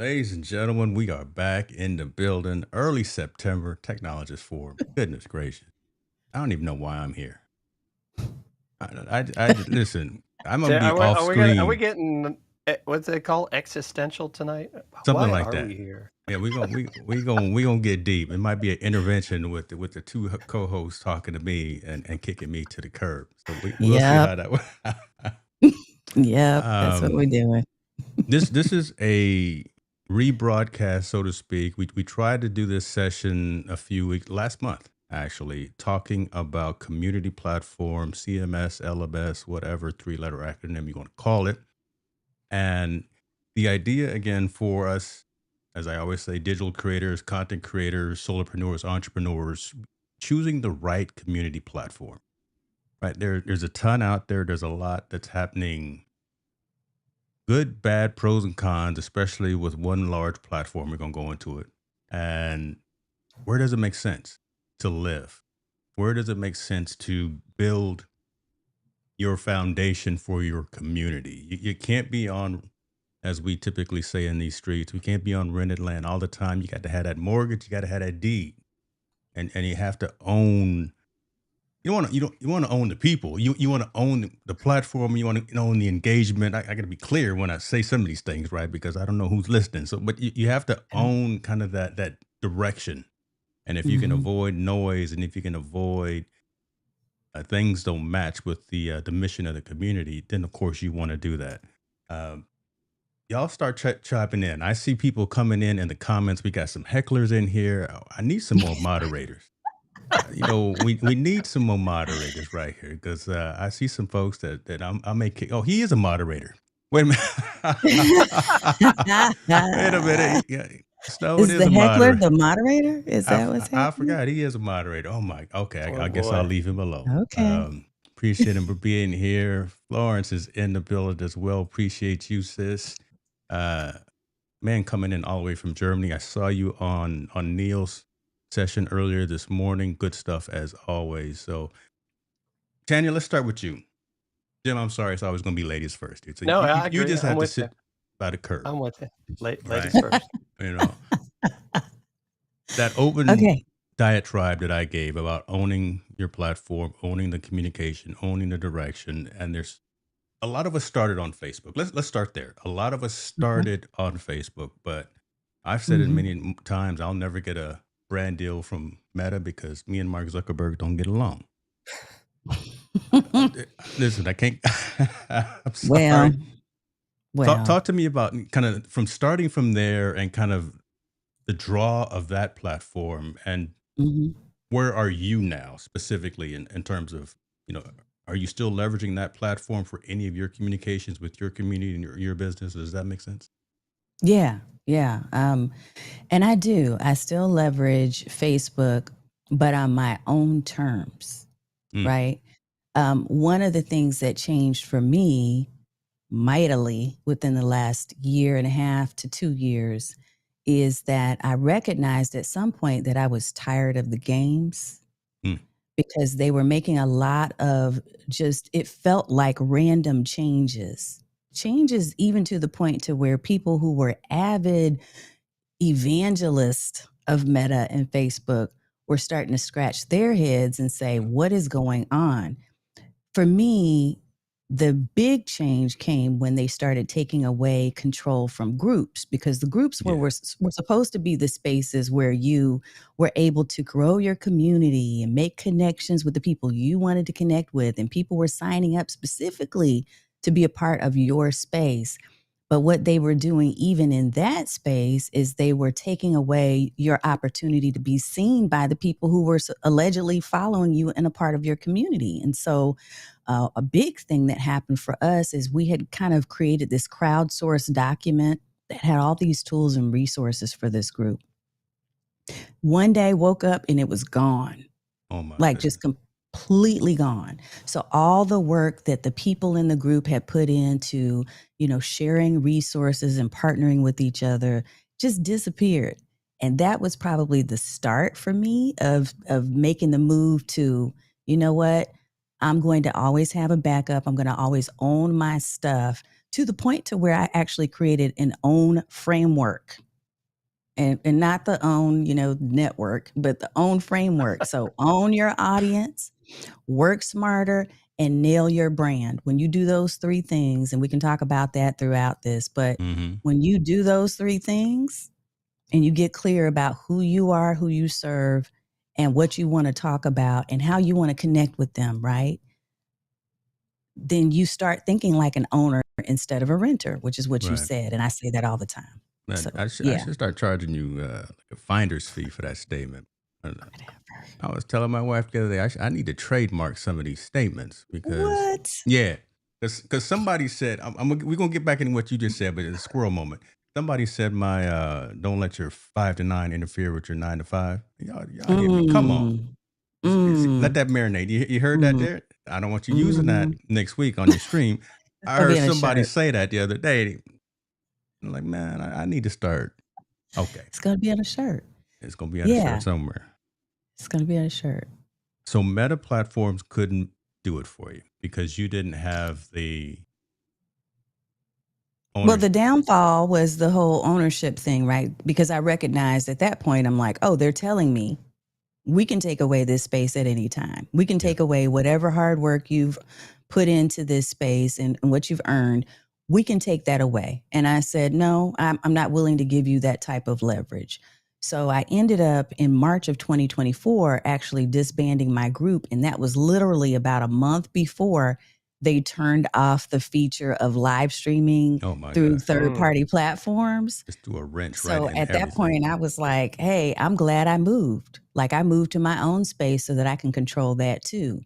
Ladies and gentlemen, we are back in the building. Early September, Technologist Forum. Goodness gracious. I don't even know why I'm here. Listen, I'm going to be off Are we screen. getting what's it called? Existential tonight? Something Why like are that. we here? Yeah, we gonna get deep. It might be an intervention with the two co-hosts talking to me and kicking me to the curb. So we'll see how that works. Yep, that's what we're doing. This is a rebroadcast, so to speak. We tried to do this session last month, actually, talking about community platform, CMS, LMS, whatever 3-letter acronym you want to call it. And the idea, again, for us, as I always say, digital creators, content creators, solopreneurs, entrepreneurs, choosing the right community platform, right? There's a ton out there. There's a lot that's happening. Good, bad, pros and cons, especially with one large platform. We're going to go into it. And where does it make sense to live? Where does it make sense to build your foundation for your community? You can't be on, as we typically say in these streets, we can't be on rented land all the time. You got to have that mortgage. You got to have that deed. And you have to own. You want to own the people. You want to own the platform. You want to own the engagement. I got to be clear when I say some of these things, right? Because I don't know who's listening. So, but you have to own kind of that direction. And if you can avoid noise, and if you can avoid things don't match with the mission of the community, then of course you want to do that. Y'all start chiming in. I see people coming in the comments. We got some hecklers in here. I need some more moderators. We need some more moderators right here, because I see some folks that I may kick. Oh, he is a moderator. Wait a minute. Wait a minute. Stone is the heckler the moderator? Is that what's happening? I forgot he is a moderator. Oh my. Okay. I guess I'll leave him alone. Okay. Appreciate him for being here. Florence is in the building as well. Appreciate you, sis. Man, coming in all the way from Germany. I saw you on Neil's session earlier this morning. Good stuff as always. So, Tanya, let's start with you. Jim, I'm sorry, it's always going to be ladies first, dude. So no, I agree. You just have to sit by the curb. I'm with you. Ladies first. That open diatribe that I gave about owning your platform, owning the communication, owning the direction, and there's a lot of us started on Facebook. Let's start there. A lot of us started on Facebook, but I've said it many times. I'll never get a brand deal from Meta because me and Mark Zuckerberg don't get along. Listen, I can't. I'm sorry. Well. Talk to me about kind of from starting from there and kind of the draw of that platform, and where are you now specifically in terms of, are you still leveraging that platform for any of your communications with your community and your business? Does that make sense? Yeah. And I do. I still leverage Facebook, but on my own terms, right? One of the things that changed for me mightily within the last 1.5 to 2 years is that I recognized at some point that I was tired of the games because they were making a lot of it felt like random changes even to the point to where people who were avid evangelists of Meta and Facebook were starting to scratch their heads and say, what is going on? For me, the big change came when they started taking away control from groups, because the groups were supposed to be the spaces where you were able to grow your community and make connections with the people you wanted to connect with. And people were signing up specifically to be a part of your space. But what they were doing even in that space is they were taking away your opportunity to be seen by the people who were allegedly following you and a part of your community. And so a big thing that happened for us is we had kind of created this crowdsourced document that had all these tools and resources for this group. One day woke up and it was gone. Oh my goodness. Just completely gone. So all the work that the people in the group had put into, sharing resources and partnering with each other just disappeared. And that was probably the start for me of making the move to, you know what? I'm going to always have a backup. I'm going to always own my stuff to the point to where I actually created an own framework. And not the own, network, but the own framework. So own your audience, work smarter, and nail your brand. When you do those three things, and we can talk about that throughout this, but when you do those three things and you get clear about who you are, who you serve, and what you want to talk about and how you want to connect with them, right? Then you start thinking like an owner instead of a renter, which is what you said. And I say that all the time. Man, So, I should start charging you like a finder's fee for that statement. I was telling my wife the other day, I need to trademark some of these statements because, because somebody said, we're going to get back into what you just said, but it's a squirrel moment. Somebody said don't let your 5 to 9 interfere with your 9 to 5. Y'all hear me? Come on. Let that marinate. You heard that there? I don't want you using that next week on your stream. I heard somebody say that the other day. I'm like, man, I need to start. Okay. It's going to be on a shirt. It's going to be on a shirt somewhere. It's going to be on a shirt. So Meta platforms couldn't do it for you because you didn't have the ownership. Well, the downfall was the whole ownership thing, right? Because I recognized at that point, I'm like, oh, they're telling me we can take away this space at any time. We can take away whatever hard work you've put into this space and what you've earned. We can take that away. And I said, no, I'm not willing to give you that type of leverage. So I ended up in March of 2024 actually disbanding my group. And that was literally about a month before they turned off the feature of live streaming through third-party platforms. Just threw a wrench so right in at that everything. point, I was like, hey, I'm glad I moved. Like I moved to my own space so that I can control that too.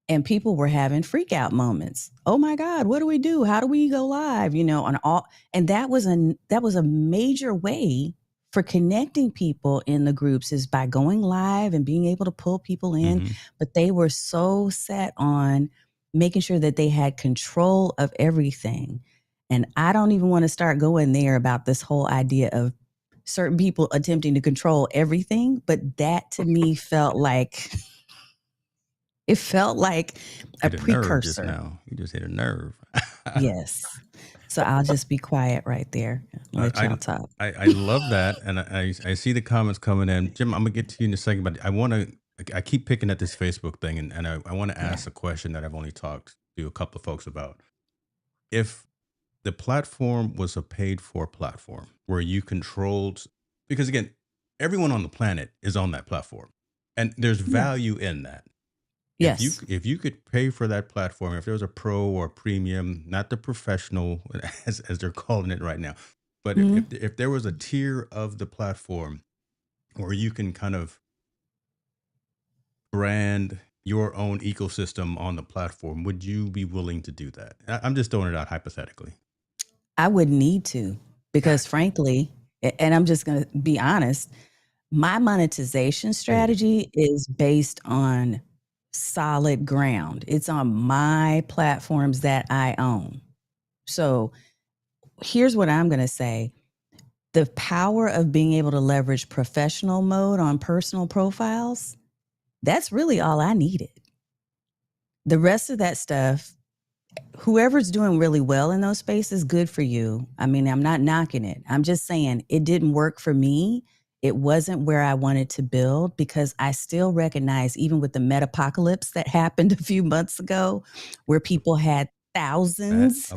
And people were having freak out moments. Oh my God, what do we do? How do we go live? On all, and that was a major way for connecting people in the groups is by going live and being able to pull people in. But they were so set on making sure that they had control of everything. And I don't even want to start going there about this whole idea of certain people attempting to control everything. But that to me felt like it felt like a precursor. Just now. You just hit a nerve. Yes. So I'll just be quiet right there. Let y'all talk. I love that. And I see the comments coming in. Jim, I'm going to get to you in a second, but I keep picking at this Facebook thing, and I want to ask a question that I've only talked to a couple of folks about. If the platform was a paid-for platform where you controlled, because again, everyone on the planet is on that platform, and there's value in that. Yes. If you could pay for that platform, if there was a pro or premium, not the professional as they're calling it right now, but if there was a tier of the platform where you can kind of brand your own ecosystem on the platform, would you be willing to do that? I'm just throwing it out hypothetically. I would need to, because frankly, and I'm just going to be honest, my monetization strategy is based on solid ground. It's on my platforms that I own. So here's what I'm going to say. The power of being able to leverage professional mode on personal profiles, that's really all I needed. The rest of that stuff, whoever's doing really well in those spaces, good for you. I mean, I'm not knocking it. I'm just saying it didn't work for me. It wasn't where I wanted to build, because I still recognize, even with the metapocalypse that happened a few months ago, where people had thousands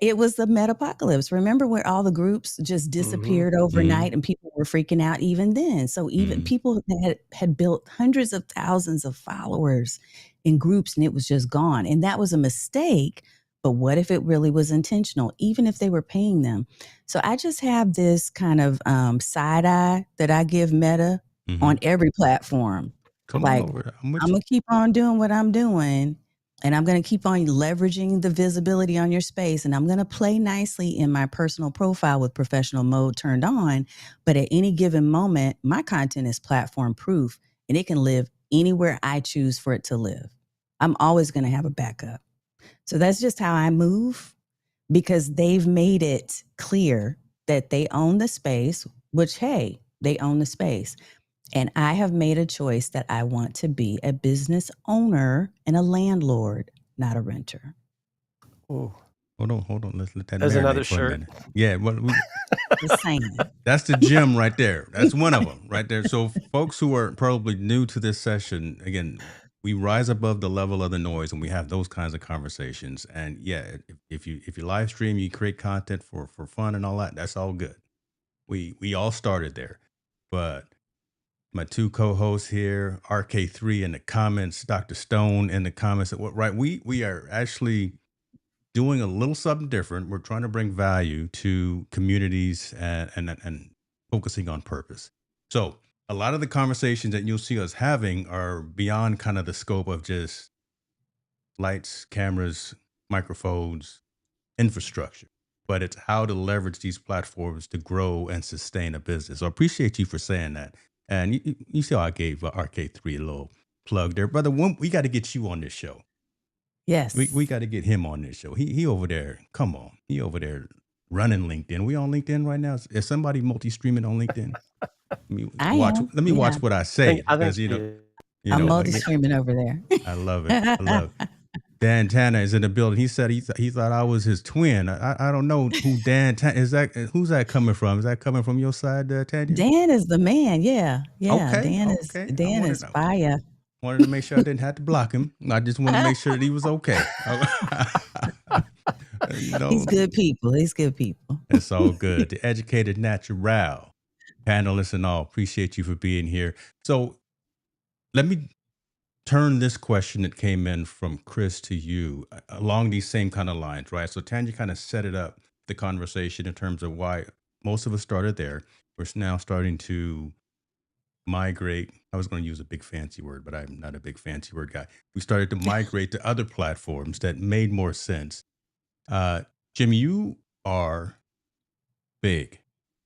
it was the metapocalypse. Remember where all the groups just disappeared overnight and people were freaking out even then. So even people that had built hundreds of thousands of followers in groups, and it was just gone. And that was a mistake. But what if it really was intentional, even if they were paying them? So I just have this kind of side eye that I give Meta on every platform. Come on over. I'm going to keep on doing what I'm doing, and I'm going to keep on leveraging the visibility on your space, and I'm going to play nicely in my personal profile with professional mode turned on. But at any given moment, my content is platform proof, and it can live anywhere I choose for it to live. I'm always going to have a backup. So that's just how I move, because they've made it clear that they own the space, which, hey, they own the space. And I have made a choice that I want to be a business owner and a landlord, not a renter. Oh, Hold on. Let's let that There's another marinate for a shirt. minute. Yeah, well, Just saying. that's the gem right there. That's one of them right there. So folks who are probably new to this session, again, we rise above the level of the noise and we have those kinds of conversations. And yeah, if you live stream, you create content for fun and all that, that's all good. We all started there. But my two co-hosts here, RK3 in the comments, Dr. Stone in the comments, right? We are actually doing a little something different. We're trying to bring value to communities and focusing on purpose. So a lot of the conversations that you'll see us having are beyond kind of the scope of just lights, cameras, microphones, infrastructure, but it's how to leverage these platforms to grow and sustain a business. So I appreciate you for saying that. And you see how I gave RK3 a little plug there. Brother, we got to get you on this show. Yes. We got to get him on this show. He over there. Come on. He over there running LinkedIn. We on LinkedIn right now? Is somebody multi-streaming on LinkedIn? Let me watch what I say. I think Because, I'm like, multi-streaming over there. I love it. I love it. Dan Tanya is in the building. He said he thought I was his twin. I don't know who Dan Tanya is. Who's that coming from? Is that coming from your side, Tanya? Dan is the man. Yeah. Okay. Dan is fire. Wanted to make sure I didn't have to block him. I just wanted to make sure that he was okay. He's good people. It's all good. The educated natural panelists and all, appreciate you for being here. So let me turn this question that came in from Chris to you along these same kind of lines, right? So Tanya kind of set it up, the conversation in terms of why most of us started there. We're now starting to migrate. I was going to use a big fancy word, but I'm not a big fancy word guy. We started to migrate to other platforms that made more sense. Jimmy, you are big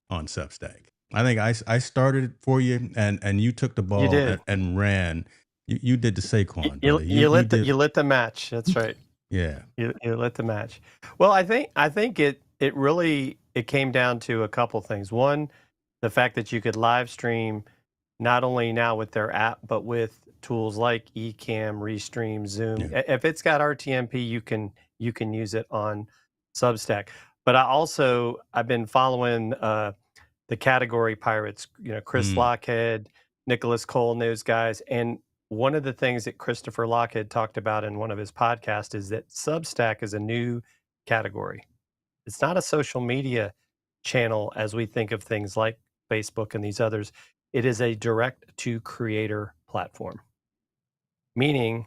on Substack. I think I started it for you, and you took the ball and ran. You did the Saquon. You lit the match. That's right. Yeah. You lit the match. Well, I think it really came down to a couple things. One, the fact that you could live stream not only now with their app, but with tools like Ecamm, Restream, Zoom. Yeah. If it's got RTMP, you can use it on Substack. But I've been following the category pirates, Chris Lochhead, Nicholas Cole, and those guys. And one of the things that Christopher Lochhead talked about in one of his podcasts is that Substack is a new category. It's not a social media channel as we think of things like Facebook and these others. It is a direct-to-creator platform, meaning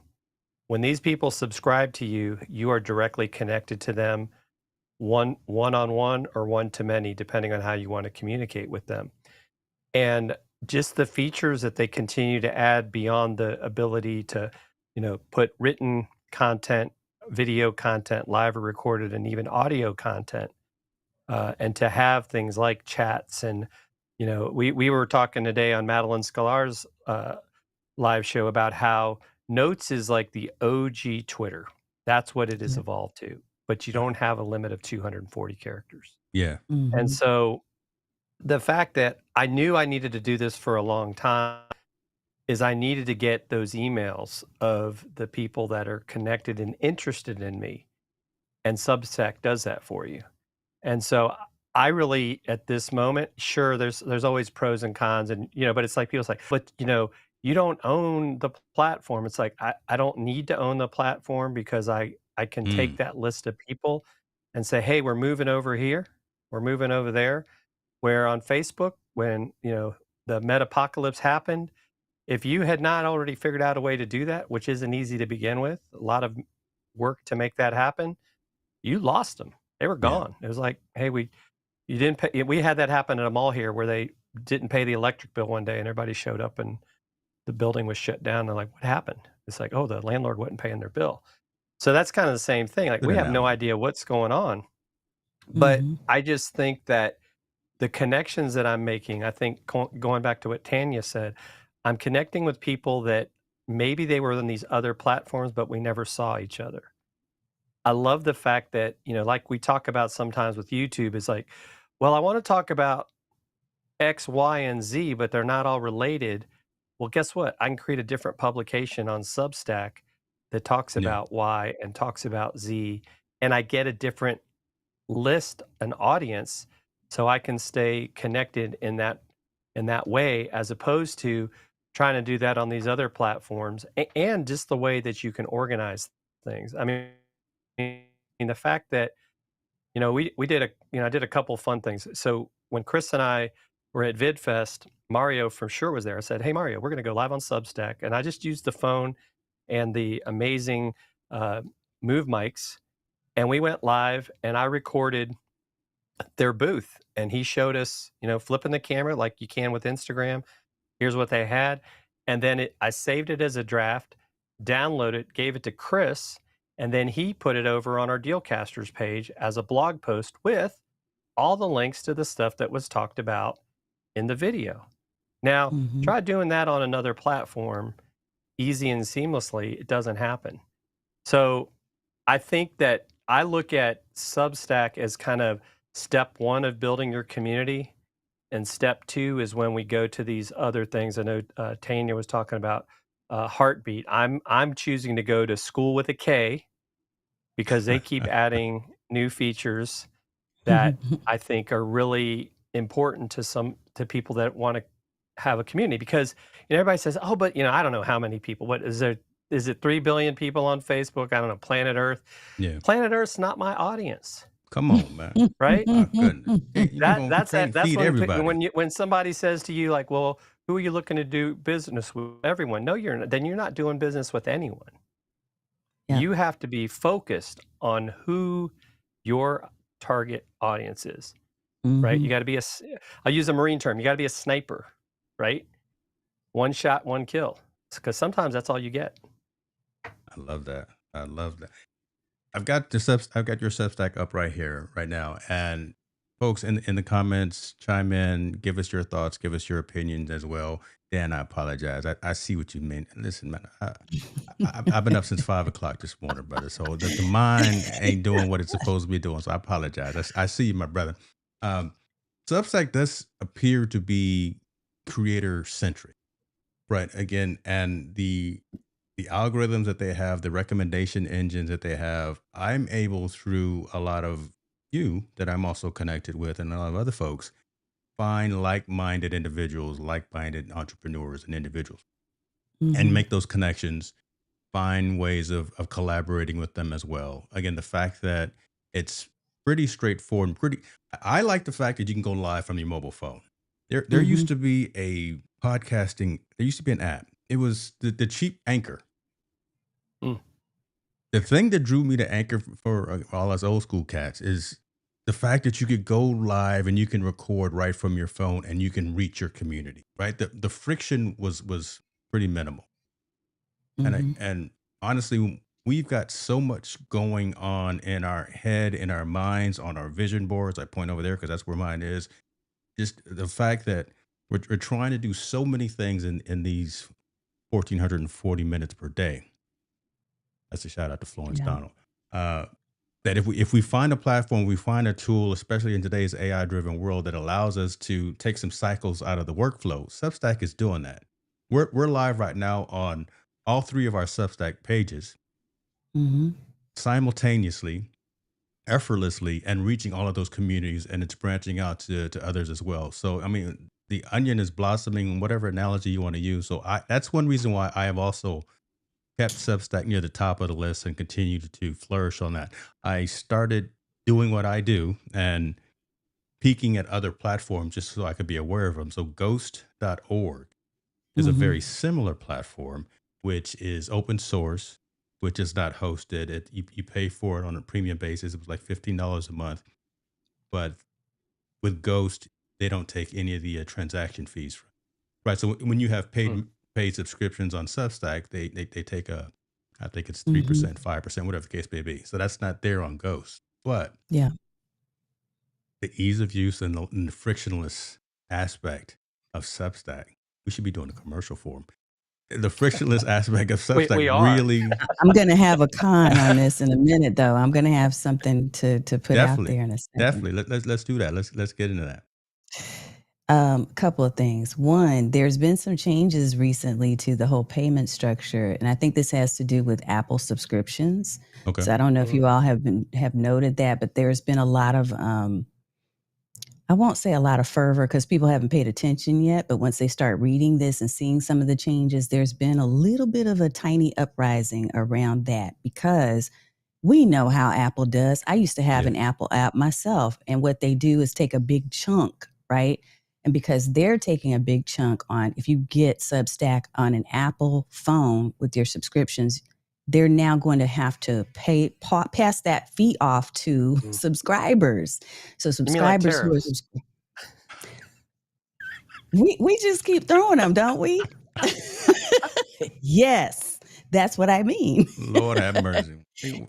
when these people subscribe to you, you are directly connected to them one-on-one or one-to-many, depending on how you want to communicate with them. And just the features that they continue to add beyond the ability to, put written content, video content, live or recorded, and even audio content, and to have things like chats and we were talking today on Madeline Scalar's live show about how Notes is like the OG Twitter. That's what it has evolved to. But you don't have a limit of 240 characters. Yeah. Mm-hmm. And so the fact that I knew I needed to do this for a long time is I needed to get those emails of the people that are connected and interested in me. And Substack does that for you. And so I really, at this moment, sure, there's always pros and cons, and but it's like people say, but you don't own the platform. It's like I don't need to own the platform because I can take that list of people and say, hey, we're moving over here, we're moving over there. Where on Facebook, when the metapocalypse happened, if you had not already figured out a way to do that, which isn't easy to begin with, a lot of work to make that happen, you lost them. They were gone. It was like, hey, you didn't pay. We had that happen at a mall here where they didn't pay the electric bill one day and everybody showed up and the building was shut down. They're like, what happened? It's like, oh, the landlord wasn't paying their bill. So that's kind of the same thing. Like, we have no idea what's going on. But I just think that the connections that I'm making, I think going back to what Tanya said, I'm connecting with people that maybe they were on these other platforms, but we never saw each other. I love the fact that, like we talk about sometimes with YouTube, is like, well, I want to talk about X, Y, and Z, but they're not all related. Well, guess what? I can create a different publication on Substack that talks about Y and talks about Z. and I get a different list, an audience, so I can stay connected in that way, as opposed to trying to do that on these other platforms, and just the way that you can organize things. I mean, the fact that we did I did a couple fun things. So when Chris and I were at VidFest, Mario from Sure was there. I said, "Hey Mario, we're going to go live on Substack," and I just used the phone and the amazing move mics, and we went live, and I recorded their booth, and he showed us, flipping the camera like you can with Instagram. Here's what they had, and then I saved it as a draft, downloaded it, gave it to Chris, and then he put it over on our Dealcasters page as a blog post with all the links to the stuff that was talked about in the video. Now, try doing that on another platform, easy and seamlessly. It doesn't happen. So I think that I look at Substack as kind of step one of building your community. And step two is when we go to these other things. I know Tanya was talking about Heartbeat. I'm choosing to go to Skool with a K, because they keep adding new features that I think are really important to people that want to have a community. Because everybody says, "Oh, but I don't know how many people. What is there? Is it 3 billion people on Facebook? I don't know. Planet Earth. Yeah. Planet Earth's not my audience." Come on, man. Right? My goodness. That's feed everybody. when somebody says to you, like, "Well, who are you looking to do business with?" Everyone. No, you're not. Then you're not doing business with anyone. Yeah. You have to be focused on who your target audience is, right? You got to be I'll use a Marine term. You got to be a sniper, right? One shot, one kill. Because sometimes that's all you get. I love that. I've got your Substack up right here, right now. And folks in the comments, chime in, give us your thoughts, give us your opinions as well. Dan, I apologize. I see what you mean. Listen, man, I've been up since 5 o'clock this morning, brother. So the mind ain't doing what it's supposed to be doing. So I apologize. I see you, my brother. Substack does appear to be creator centric, right? Again, and the algorithms that they have, the recommendation engines that they have, I'm able, through a lot of you that I'm also connected with and a lot of other folks, find like-minded individuals, like-minded entrepreneurs and individuals, and make those connections, find ways of collaborating with them as well. Again, the fact that it's pretty straightforward, I like the fact that you can go live from your mobile phone. There used to be there used to be an app. It was the cheap Anchor. The thing that drew me to Anchor for all us old school cats is the fact that you could go live and you can record right from your phone and you can reach your community, right? The friction was pretty minimal. And honestly, we've got so much going on in our head, in our minds, on our vision boards. I point over there because that's where mine is. Just the fact that we're trying to do so many things in these 1,440 minutes per day. That's a shout out to Florence Donald. That if we find a platform, we find a tool, especially in today's AI-driven world, that allows us to take some cycles out of the workflow. Substack is doing that. We're live right now on all 3 of our Substack pages, simultaneously, effortlessly, and reaching all of those communities, and it's branching out to others as well. So, I mean, the onion is blossoming, whatever analogy you want to use. So that's one reason why I have also kept Substack near the top of the list and continued to flourish on that. I started doing what I do and peeking at other platforms just so I could be aware of them. So ghost.org is a very similar platform, which is open source, which is not hosted. You pay for it on a premium basis. It was like $15 a month. But with Ghost, they don't take any of the transaction fees. Right. So when you have paid subscriptions on Substack, they take I think it's 3%, 5%, whatever the case may be. So that's not there on Ghost. But the ease of use and the frictionless aspect of Substack, we should be doing a commercial for them. The frictionless aspect of Substack really. I'm going to have a con on this in a minute, though. I'm going to have something to put out there in a second. Definitely. Let's do that. Let's get into that. Couple of things. One, there's been some changes recently to the whole payment structure, and I think this has to do with Apple subscriptions. Okay. So I don't know if you all have noted that, but there's been a lot of I won't say a lot of fervor because people haven't paid attention yet, but once they start reading this and seeing some of the changes, there's been a little bit of a tiny uprising around that because we know how Apple does. I used to have an Apple app myself, and what they do is take a big chunk, right? And because they're taking a big chunk on, if you get Substack on an Apple phone with your subscriptions, they're now going to have to pass that fee off to subscribers. So subscribers who are we just keep throwing them, don't we? Yes, that's what I mean. Lord have mercy.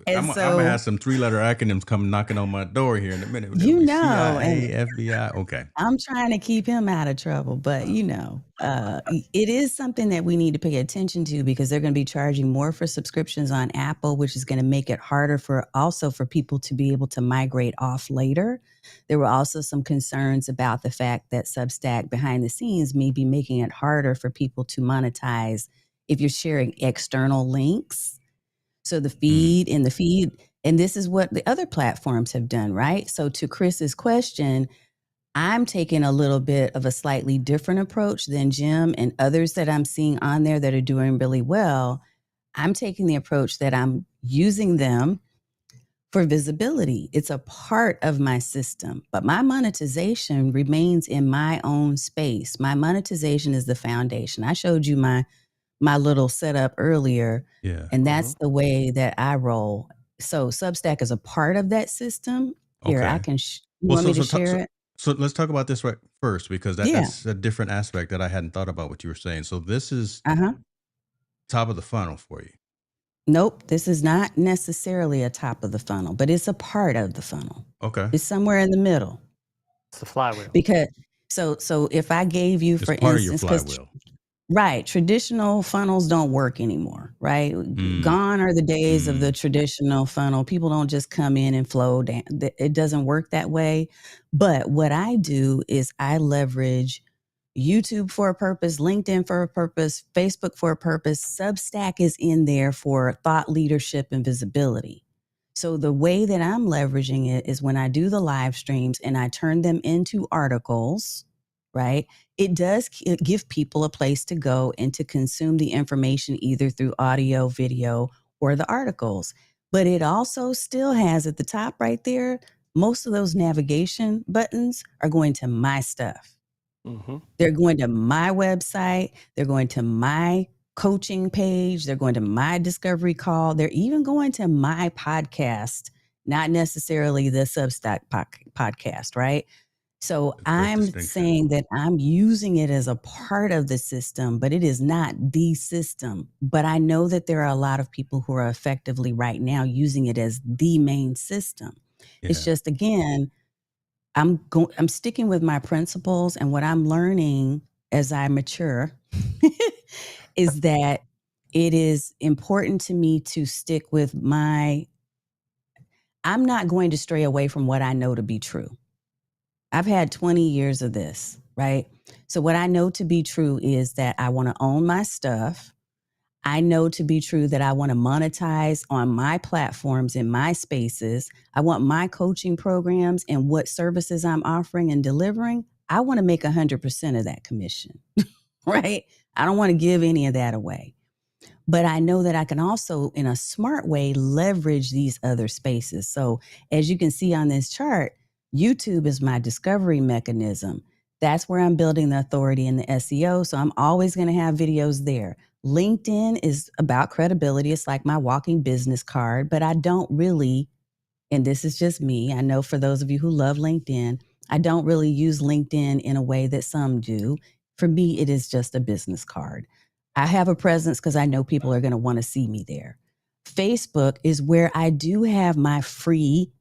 I'm gonna have some 3-letter acronyms come knocking on my door here in a minute. You know, CIA, FBI. Okay. I'm trying to keep him out of trouble, but it is something that we need to pay attention to because they're going to be charging more for subscriptions on Apple, which is going to make it harder for people to be able to migrate off later. There were also some concerns about the fact that Substack behind the scenes may be making it harder for people to monetize if you're sharing external links. So the feed, and this is what the other platforms have done, right? So to Chris's question, I'm taking a little bit of a slightly different approach than Jim and others that I'm seeing on there that are doing really well. I'm taking the approach that I'm using them for visibility. It's a part of my system, but my monetization remains in my own space. My monetization is the foundation. I showed you my little setup earlier, and that's the way that I roll. So Substack is a part of that system. Here, I can. You want me to share it? So let's talk about this right first because that's a different aspect that I hadn't thought about what you were saying. So this is top of the funnel for you. Nope, this is not necessarily a top of the funnel, but it's a part of the funnel. Okay. It's somewhere in the middle. It's the flywheel. Because so if I gave you, for instance, right, traditional funnels don't work anymore, right? Gone are the days of the traditional funnel. People don't just come in and flow down. It doesn't work that way. But what I do is I leverage YouTube for a purpose, LinkedIn for a purpose, Facebook for a purpose. Substack is in there for thought leadership and visibility. So the way that I'm leveraging it is when I do the live streams and I turn them into articles, right? It does give people a place to go and to consume the information either through audio, video, or the articles. But it also still has at the top right there, most of those navigation buttons are going to my stuff. They're going to my website. They're going to my coaching page. They're going to my discovery call. They're even going to my podcast, not necessarily the Substack podcast, right? So I'm saying that I'm using it as a part of the system, but it is not the system. But I know that there are a lot of people who are effectively right now using it as the main system. It's just, again, I'm sticking with my principles, and what I'm learning as I mature is that it is important to me to stick with I'm not going to stray away from what I know to be true. I've had 20 years of this, right? So what I know to be true is that I want to own my stuff. I know to be true that I want to monetize on my platforms, in my spaces. I want my coaching programs and what services I'm offering and delivering. I want to make 100% of that commission, right? I don't want to give any of that away. But I know that I can also, in a smart way, leverage these other spaces. So as you can see on this chart, YouTube is my discovery mechanism. That's where I'm building the authority in the SEO. So I'm always going to have videos there. LinkedIn is about credibility. It's like my walking business card, but I don't really, and this is just me, I know for those of you who love LinkedIn, I don't really use LinkedIn in a way that some do. For me, it is just a business card. I have a presence because I know people are going to want to see me there. Facebook is where I do have my free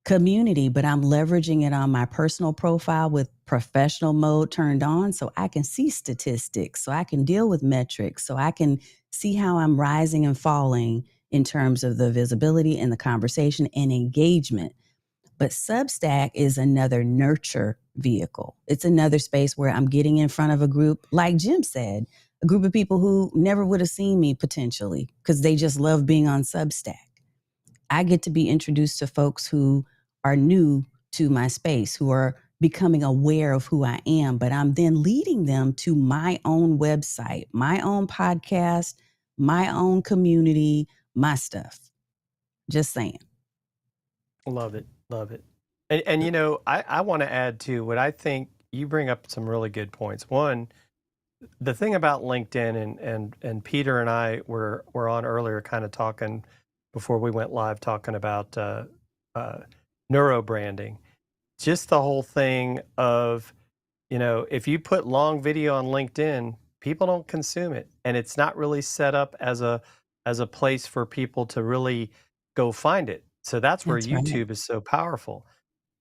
community, but I'm leveraging it on my personal profile with professional mode turned on so I can see statistics, so I can deal with metrics, so I can see how I'm rising and falling in terms of the visibility and the conversation and engagement. But Substack is another nurture vehicle. It's another space where I'm getting in front of a group, like Jim said, a group of people who never would have seen me potentially because they just love being on Substack. I get to be introduced to folks who are new to my space, who are becoming aware of who I am, but I'm then leading them to my own website, my own podcast, my own community, my stuff. Just saying. Love it. Love it. And you know, I want to add too, what I think you bring up some really good points. One, the thing about LinkedIn and Peter and I were on earlier kind of talking before we went live talking about neuro branding. Just the whole thing of, you know, if you put long video on LinkedIn, people don't consume it. And it's not really set up as a place for people to really go find it. So that's where That's right. YouTube is so powerful.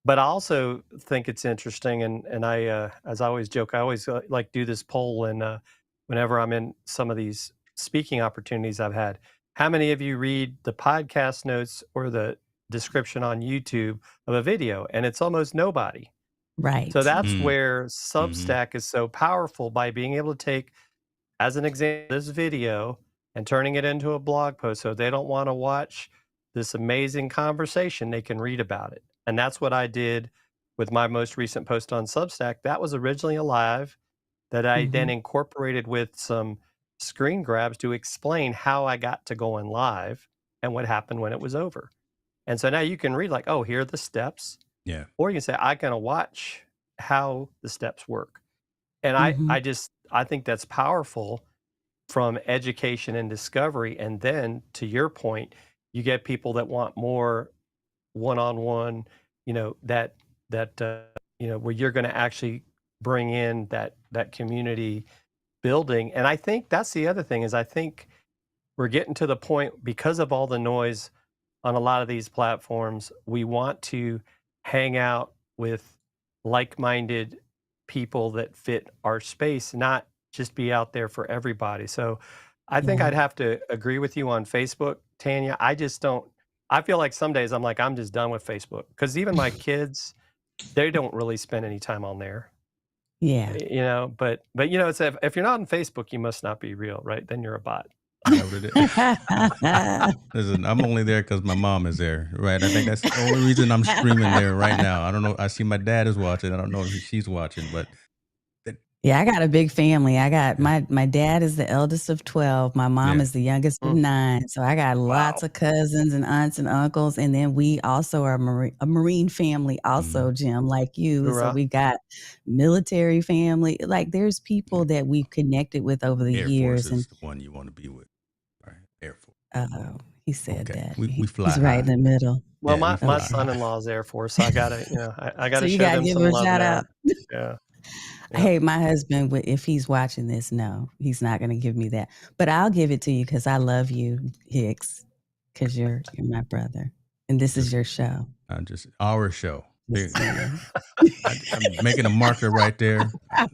But I also think it's interesting, and I, as I always joke, I always like do this poll, and whenever I'm in some of these speaking opportunities I've had, how many of you read the podcast notes or the description on YouTube of a video? And it's almost nobody. Right. So that's where Mm-hmm. Substack is so powerful by being able to take, as an example, this video and turning it into a blog post. So they don't want to watch this amazing conversation, they can read about it. And that's what I did with my most recent post on Substack. That was originally a live that I then incorporated with some screen grabs to explain how I got to going live and what happened when it was over. And so now you can read like, oh, here are the steps. Yeah. Or you can say, I'm going to watch how the steps work. And I think that's powerful from education and discovery. And then to your point, you get people that want more one-on-one, you know, that you know, where you're going to actually bring in that community building. And I think that's the other thing is I think we're getting to the point because of all the noise on a lot of these platforms, we want to hang out with like-minded people that fit our space, not just be out there for everybody. So I think I'd have to agree with you on Facebook, Tanya. I just don't, I feel like some days I'm like, I'm just done with Facebook because even my kids, they don't really spend any time on there. Yeah. You know, but you know, it's if you're not on Facebook, you must not be real, right? Then you're a bot. Listen, I'm only there because my mom is there, right? I think that's the only reason I'm streaming there right now. I don't know. I see my dad is watching. I don't know if she's watching, but yeah, I got a big family. I got my dad is the eldest of 12. My mom is the youngest of 9. So I got lots of cousins and aunts and uncles. And then we also are a Marine family also, Jim, like you. So we got military family. Like there's people that we've connected with over the Air years. Force is the one you want to be with. Right? Air Force. Oh, he said that. We fly He's right in the middle. Well, my son-in-law's Air Force. So I gotta, you know, I gotta so show them give some him a love shout there. out. Yeah. Hey, my husband, if he's watching this, no, he's not going to give me that. But I'll give it to you because I love you, Hicks, because you're my brother. And this is your show. Just our show. I'm making a marker right there.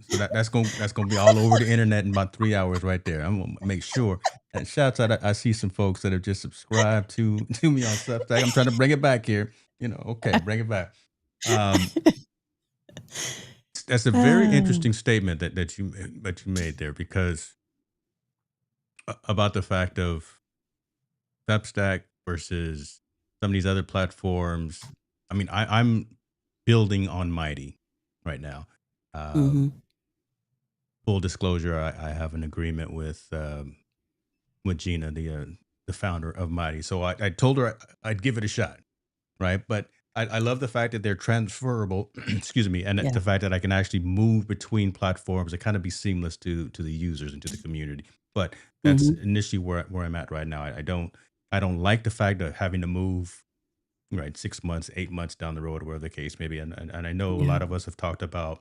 So that's gonna be all over the internet in about 3 hours right there. I'm gonna make sure. And shouts out, I see some folks that have just subscribed to me on Substack. I'm trying to bring it back here. You know, okay, bring it back. That's a very interesting statement that you made there, because about the fact of Substack versus some of these other platforms. I mean, I'm building on Mighty right now. Full disclosure, I have an agreement with Gina, the founder of Mighty. So I told her I'd give it a shot, right? But I love the fact that they're transferable, excuse me, and the fact that I can actually move between platforms and kind of be seamless to the users and to the community. But that's initially where I'm at right now. I don't like the fact of having to move, right, 6 months, 8 months down the road, whatever the case may be. And I know a lot of us have talked about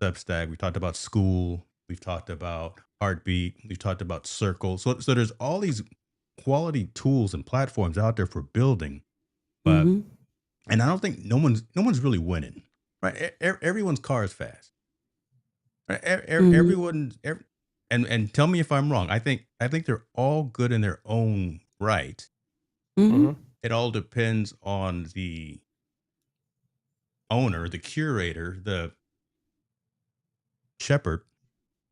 Substack. We've talked about Skool. We've talked about Heartbeat. We've talked about Circle. So there's all these quality tools and platforms out there for building. But and I don't think no one's really winning, right? Everyone's car is fast, right? And tell me if I'm wrong. I think they're all good in their own right. it all depends on the owner, the curator, the shepherd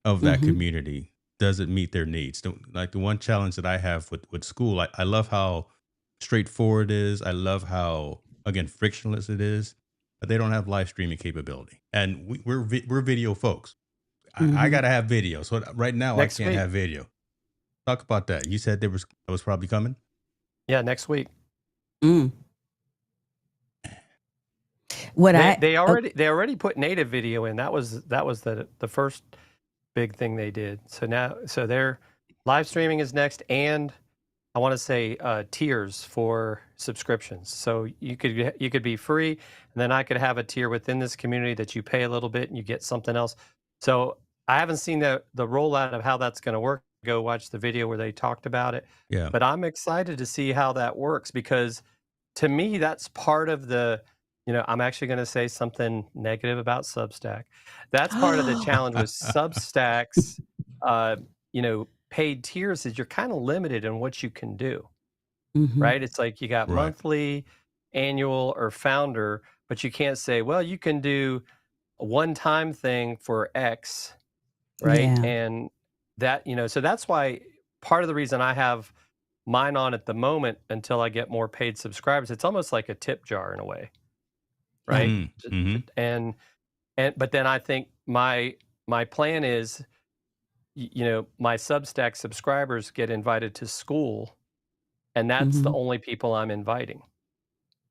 of that community. Does it meet their needs? Like the one challenge that I have with Skool, I love how straightforward it is. I love how, again, frictionless it is, but they don't have live streaming capability. And we're video folks. I got to have video. So right now Next I can't week. have video. Talk about that. You said that was probably coming? Yeah, next week. What they already put native video in. That was the first big thing they did. So their live streaming is next, and I want to say tiers for subscriptions. So you could be free, and then I could have a tier within this community that you pay a little bit and you get something else. So I haven't seen the rollout of how that's going to work. Go watch the video where they talked about it. Yeah. But I'm excited to see how that works, because to me, that's part of the, I'm actually going to say something negative about Substack. That's part of the challenge with Substack's, paid tiers, is you're kind of limited in what you can do, right? It's like you got monthly, annual, or founder, but you can't say, well, you can do a one-time thing for X, right? Yeah. And that, so that's why part of the reason I have mine on at the moment until I get more paid subscribers, it's almost like a tip jar in a way, right? And but then I think my plan is, my Substack subscribers get invited to Skool, and that's the only people I'm inviting,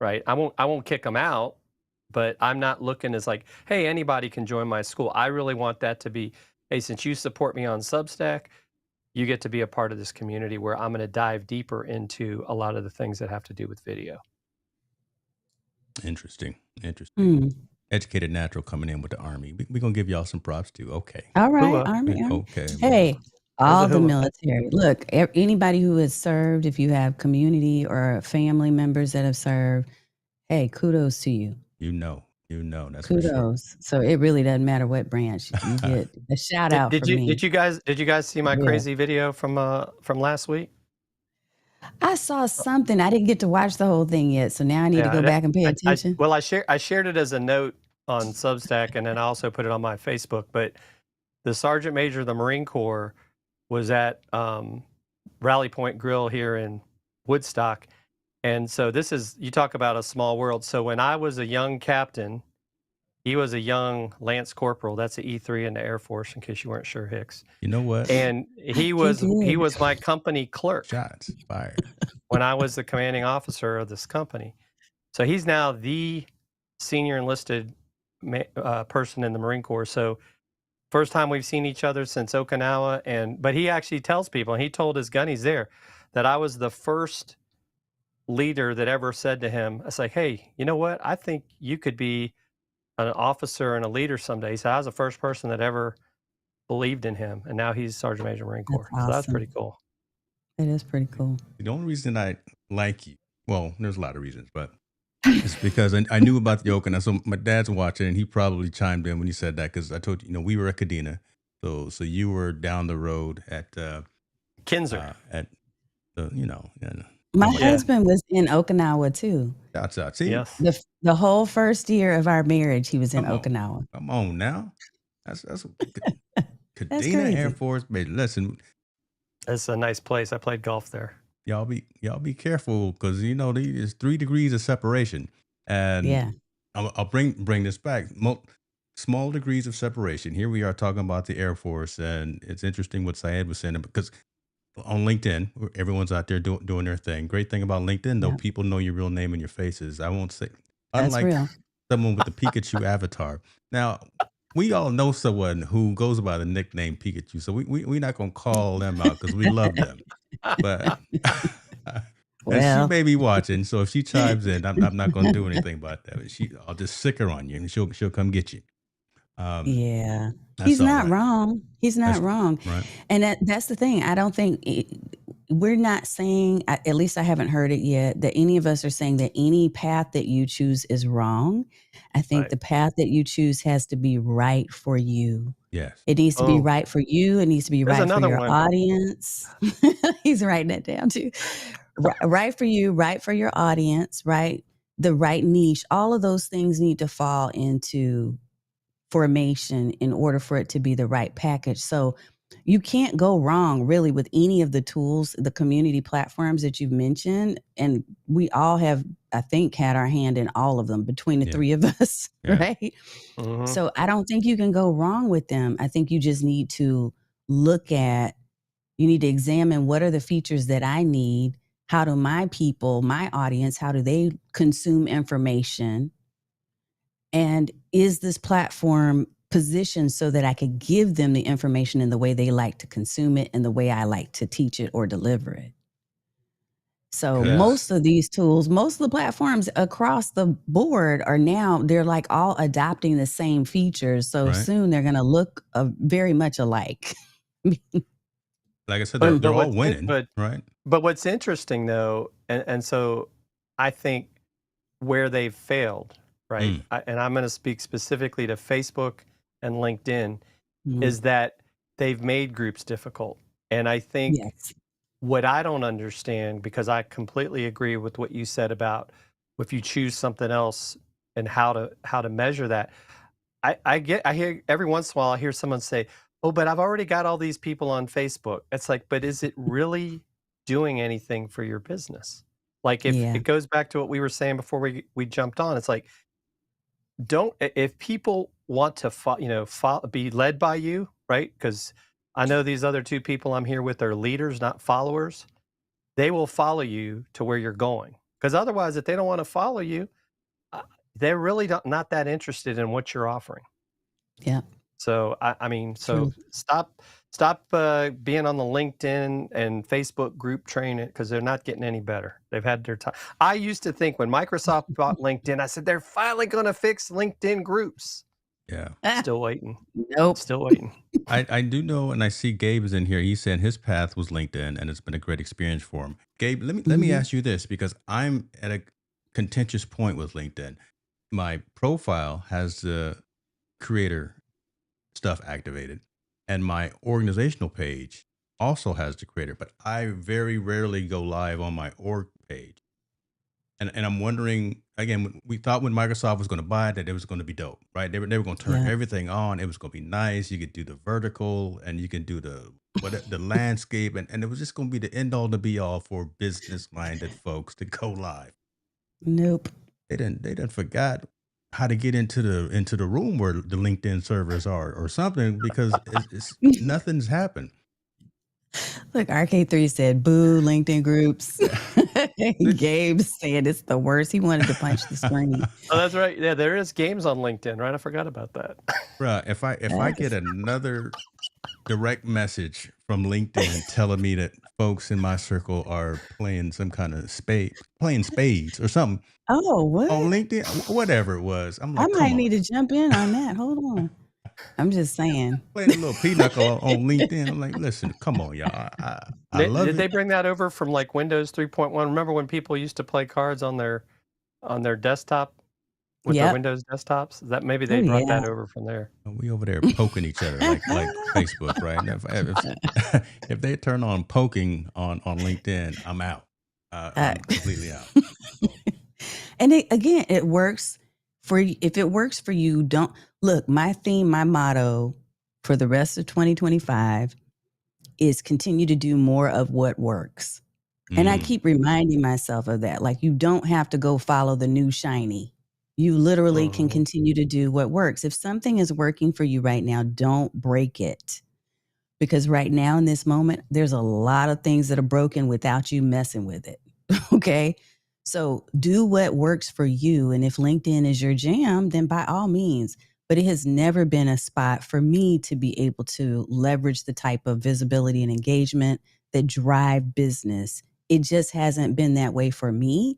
right? I won't kick them out, but I'm not looking as like, hey, anybody can join my Skool. I really want that to be, hey, since you support me on Substack, you get to be a part of this community where I'm going to dive deeper into a lot of the things that have to do with video. Interesting. Educated Natural coming in with the Army. We're going to give y'all some props too. Okay. All right. Army. Okay. Hey, all the military. Look, anybody who has served, if you have community or family members that have served, hey, kudos to you. That's kudos. For sure. So it really doesn't matter what branch you get. A shout out for me. Did you guys see my crazy video from last week? I saw something. I didn't get to watch the whole thing yet, so now I need to go back and pay attention. I shared it as a note on Substack, and then I also put it on my Facebook. But the Sergeant Major of the Marine Corps was at Rally Point Grill here in Woodstock. And so you talk about a small world. So when I was a young captain, he was a young Lance Corporal. That's an E3 in the Air Force, in case you weren't sure, Hicks. You know what? And he was my company clerk. Shots fired. When I was the commanding officer of this company. So he's now the senior enlisted person in the Marine Corps. So first time we've seen each other since Okinawa. But he actually tells people, and he told his gunnies there, that I was the first leader that ever said to him, I was like, hey, you know what? I think you could be an officer and a leader someday. He said, I was the first person that ever believed in him. And now he's Sergeant Major Marine Corps. Awesome. So that's pretty cool. It is pretty cool. The only reason I like you, well, there's a lot of reasons, but it's because I knew about the Okinawa. So my dad's watching, and he probably chimed in when he said that, because I told you, we were at Kadena. So you were down the road at Kinzer. At the, my husband was in Okinawa too. That's out. See, yes. The whole first year of our marriage, he was in Okinawa. Come on now, that's That's Kadena Air Force Base. Listen, it's a nice place. I played golf there. Y'all be careful, because there's 3 degrees of separation, and I'll bring this back. Small degrees of separation. Here we are talking about the Air Force, and it's interesting what Syed was saying, because on LinkedIn, everyone's out there doing their thing. Great thing about LinkedIn, though, people know your real name and your faces. I won't say, unlike someone with the Pikachu avatar. Now, we all know someone who goes by the nickname Pikachu, so we're not going to call them out, because we love them. But and she may be watching, so if she chimes in, I'm not going to do anything about that. I'll just sick her on you, and she'll come get you. He's not wrong. He's not wrong. Right. And that's the thing. I don't think we're not saying, at least I haven't heard it yet, that any of us are saying that any path that you choose is wrong. I think the path that you choose has to be right for you. Yes. It needs to be right for you. It needs to be right for your audience. He's writing that down too. right for you, right for your audience, right? The right niche. All of those things need to fall into formation in order for it to be the right package. So you can't go wrong really with any of the tools, the community platforms that you've mentioned. And we all have, I think, had our hand in all of them between the three of us, right? Mhm. So I don't think you can go wrong with them. I think you just need to you need to examine what are the features that I need. How do my people, my audience, how do they consume information? And is this platform positioned so that I could give them the information in the way they like to consume it and the way I like to teach it or deliver it? So most of these tools, most of the platforms across the board they're like all adopting the same features. So soon they're going to look very much alike. Like I said, they're all winning, right? But what's interesting though, and so I think where they've failed, right? And I'm going to speak specifically to Facebook and LinkedIn, is that they've made groups difficult. And I think what I don't understand, because I completely agree with what you said about if you choose something else and how to measure that. I hear every once in a while I hear someone say, "Oh, but I've already got all these people on Facebook." It's like, but is it really doing anything for your business? Like if it goes back to what we were saying before we jumped on, it's like, if people want to be led by you, right? Because I know these other two people I'm here with are leaders, not followers. They will follow you to where you're going. Because otherwise, if they don't want to follow you, they're really not that interested in what you're offering. Yeah. So I mean, so stop being on the LinkedIn and Facebook group training, because they're not getting any better. They've had their time. I used to think when Microsoft bought LinkedIn, I said they're finally going to fix LinkedIn groups. Yeah. Still waiting. Nope. Still waiting. I do know, and I see Gabe is in here. He said his path was LinkedIn, and it's been a great experience for him. Gabe, let me ask you this, because I'm at a contentious point with LinkedIn. My profile has the creator stuff activated, and my organizational page also has the creator, but I very rarely go live on my org page. And I'm wondering, again, we thought when Microsoft was going to buy it that it was going to be dope, right? They were going to turn everything on. It was going to be nice. You could do the vertical, and you can do the landscape, and it was just going to be the end all to be all for business minded folks to go live. Nope. They didn't forgot how to get into the room where the LinkedIn servers are or something, because it's nothing's happened. Look, RK3 said, boo, LinkedIn groups. Gabe said it's the worst. He wanted to punch the screen. Oh, that's right. Yeah, there is games on LinkedIn, right? I forgot about that. Bruh, if I get another direct message from LinkedIn telling me that folks in my circle are playing some kind of playing spades or something. Oh, what? On LinkedIn, whatever it was. I'm like, I might need to jump in on that. Hold on. I'm just saying. Playing a little pinochle on LinkedIn. I'm like, listen, come on, y'all. I love it. Did they bring that over from like Windows 3.1? Remember when people used to play cards on their desktop with their Windows desktops? That maybe they brought that over from there. We over there poking each other like Facebook, right? If they turn on poking on LinkedIn, I'm out. I'm completely out. And it works for you. If it works for you, don't look. My motto for the rest of 2025 is continue to do more of what works. And I keep reminding myself of that. Like, you don't have to go follow the new shiny. You literally can continue to do what works. If something is working for you right now, don't break it. Because right now in this moment, there's a lot of things that are broken without you messing with it. Okay? So do what works for you. And if LinkedIn is your jam, then by all means. But it has never been a spot for me to be able to leverage the type of visibility and engagement that drive business. It just hasn't been that way for me,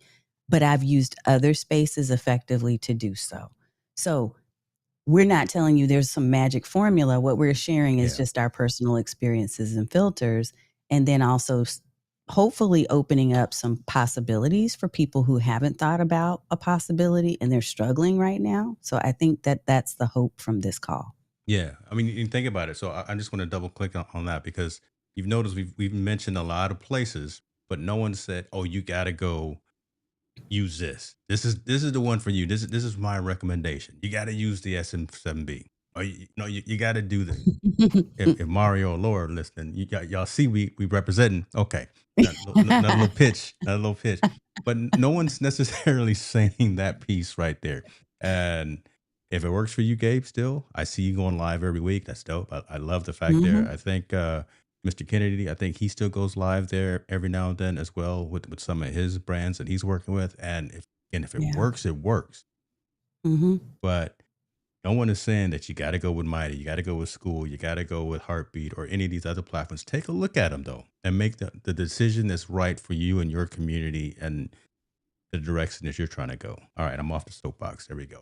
but I've used other spaces effectively to do so. So we're not telling you there's some magic formula. What we're sharing is just our personal experiences and filters, and then also hopefully opening up some possibilities for people who haven't thought about a possibility and they're struggling right now. So I think that's the hope from this call. Yeah. I mean, you think about it. So I just want to double click on that, because you've noticed we've mentioned a lot of places but no one said, "Oh, you got to go use this. This is the one for you. This is my recommendation. You got to use the SM7B. Or you got to do this." If Mario or Laura are listening, y'all see we representing. Okay, another little pitch, but no one's necessarily saying that piece right there. And if it works for you, Gabe, still, I see you going live every week. That's dope. I love the fact there. I think Mr. Kennedy, I think he still goes live there every now and then as well with some of his brands that he's working with. And if it works, it works. But no one is saying that you got to go with Mighty, you got to go with Skool, you got to go with Heartbeat or any of these other platforms. Take a look at them though, and make the decision that's right for you and your community and the direction that you're trying to go. All right, I'm off the soapbox. There we go.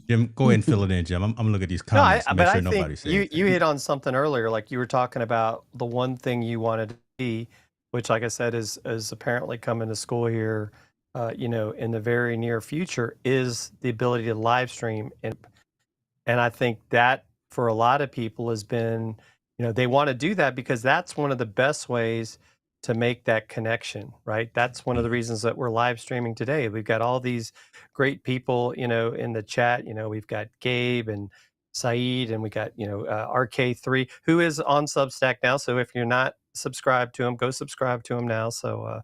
Jim, go ahead and fill it in, Jim. I'm gonna look at these comments. No, but I think you hit on something earlier. Like you were talking about the one thing you wanted to be, which, like I said, is apparently coming to Skool here, in the very near future, is the ability to live stream. And I think that for a lot of people has been, they want to do that because that's one of the best ways to make that connection, right? That's one of the reasons that we're live streaming today. We've got all these great people, in the chat. We've got Gabe and Saeed, and we got, RK3, who is on Substack now. So if you're not subscribed to him, go subscribe to him now. So,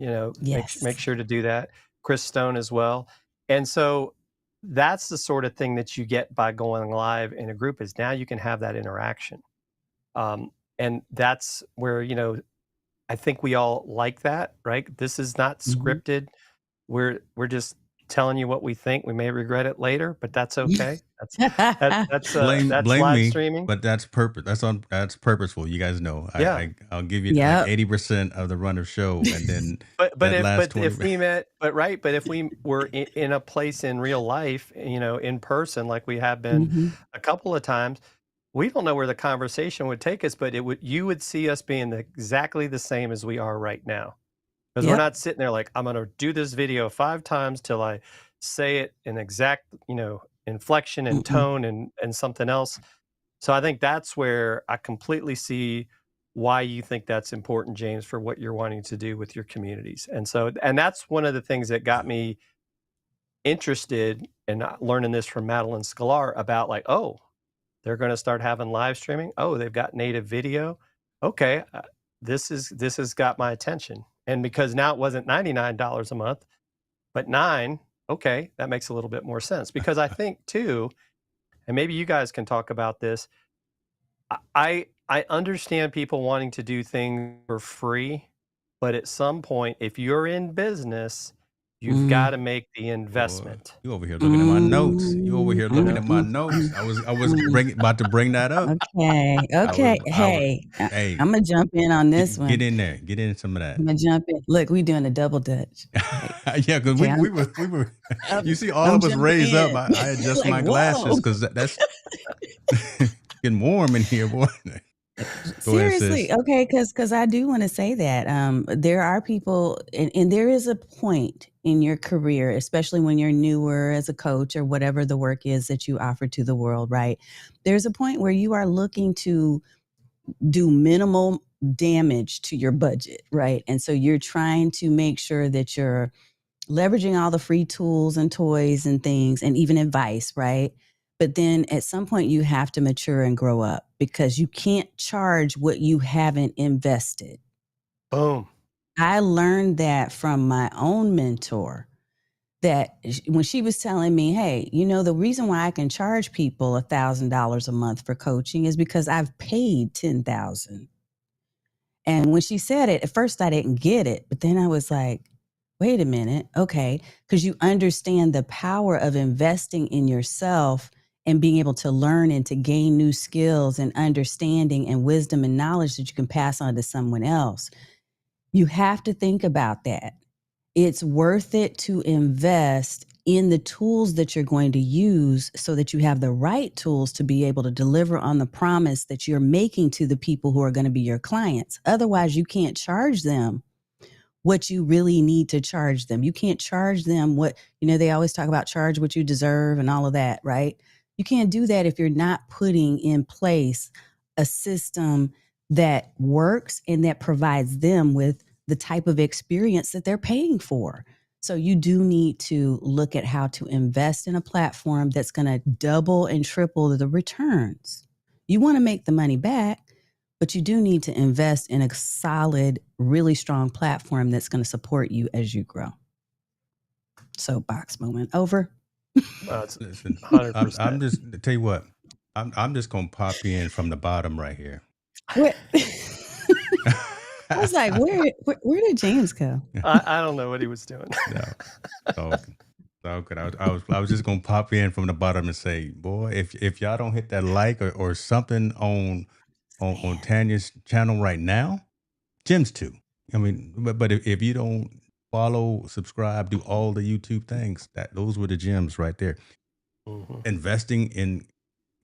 make sure to do that. Chris Stone as well. And so that's the sort of thing that you get by going live in a group, is now you can have that interaction. And that's where, I think we all like that, right? This is not scripted. We're just telling you what we think. We may regret it later, but that's okay. That's blame live me, streaming. but that's purpose. That's purposeful. You guys know. Yeah. I'll give you like 80% of the run of show, and then if we were in a place in real life, in person, like we have been a couple of times, we don't know where the conversation would take us, but you would see us being exactly the same as we are right now. Because we're not sitting there like, I'm going to do this video 5 times till I say it in exact, inflection and tone and something else. So I think that's where I completely see why you think that's important, James, for what you're wanting to do with your communities. And that's one of the things that got me interested in learning this from Madeline Sklar about like, oh, they're going to start having live streaming. Oh, they've got native video. Okay, this has got my attention. And because now it wasn't $99 a month, but $9, okay, that makes a little bit more sense. Because I think too, and maybe you guys can talk about this, I understand people wanting to do things for free, but at some point, if you're in business, you've got to make the investment. You over here looking at my notes. You over here looking at my notes. I was about to bring that up. Okay. Hey, I'm gonna jump in on this one. Get in there. Get in some of that. I'm gonna jump in. Look, we doing a double Dutch. Yeah, because we were. You see, all of us raised up. I adjust my glasses because that's getting warm in here, boy. Seriously, okay, because I do want to say that there are people, and there is a point in your career, especially when you're newer as a coach or whatever the work is that you offer to the world, right? There's a point where you are looking to do minimal damage to your budget, right? And so you're trying to make sure that you're leveraging all the free tools and toys and things and even advice, right? But then at some point you have to mature and grow up because you can't charge what you haven't invested. Boom. I learned that from my own mentor, that when she was telling me, hey, the reason why I can charge people $1,000 a month for coaching is because I've paid $10,000. And when she said it, at first I didn't get it, but then I was like, wait a minute. Okay. Because you understand the power of investing in yourself and being able to learn and to gain new skills and understanding and wisdom and knowledge that you can pass on to someone else. You have to think about that. It's worth it to invest in the tools that you're going to use so that you have the right tools to be able to deliver on the promise that you're making to the people who are going to be your clients. Otherwise, you can't charge them what you really need to charge them. You can't charge them what, they always talk about charge what you deserve and all of that, right? You can't do that if you're not putting in place a system that works and that provides them with the type of experience that they're paying for. So you do need to look at how to invest in a platform that's going to double and triple the returns. You want to make the money back, but you do need to invest in a solid, really strong platform that's going to support you as you grow. Soapbox moment over. It's Listen, 100%. I'm just tell you what. I'm just gonna pop in from the bottom right here. What? I was like, where did James go? I don't know what he was doing. No, so good. I was just gonna pop in from the bottom and say, boy, if y'all don't hit that like or something on Tanya's channel right now, Jim's too. I mean, but if you don't follow, subscribe, do all the YouTube things, those were the gems right there. Mm-hmm. Investing in,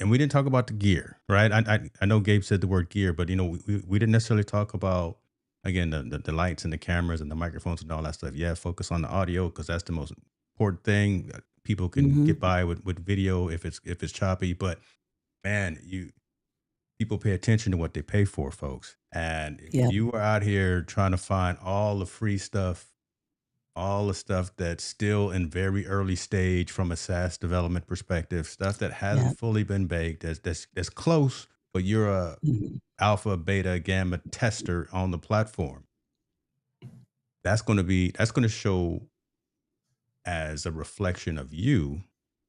and we didn't talk about the gear, right? I know Gabe said the word gear, but we didn't necessarily talk about, again, the lights and the cameras and the microphones and all that stuff. Yeah, focus on the audio because that's the most important thing. People can get by with video if it's choppy, but man, people pay attention to what they pay for, folks. And if Yep. you are out here trying to find all the free stuff, all the stuff that's still in very early stage from a SaaS development perspective, stuff that hasn't Yep. fully been baked, that's close, but you're a alpha, beta, gamma tester on the platform. That's going to show as a reflection of you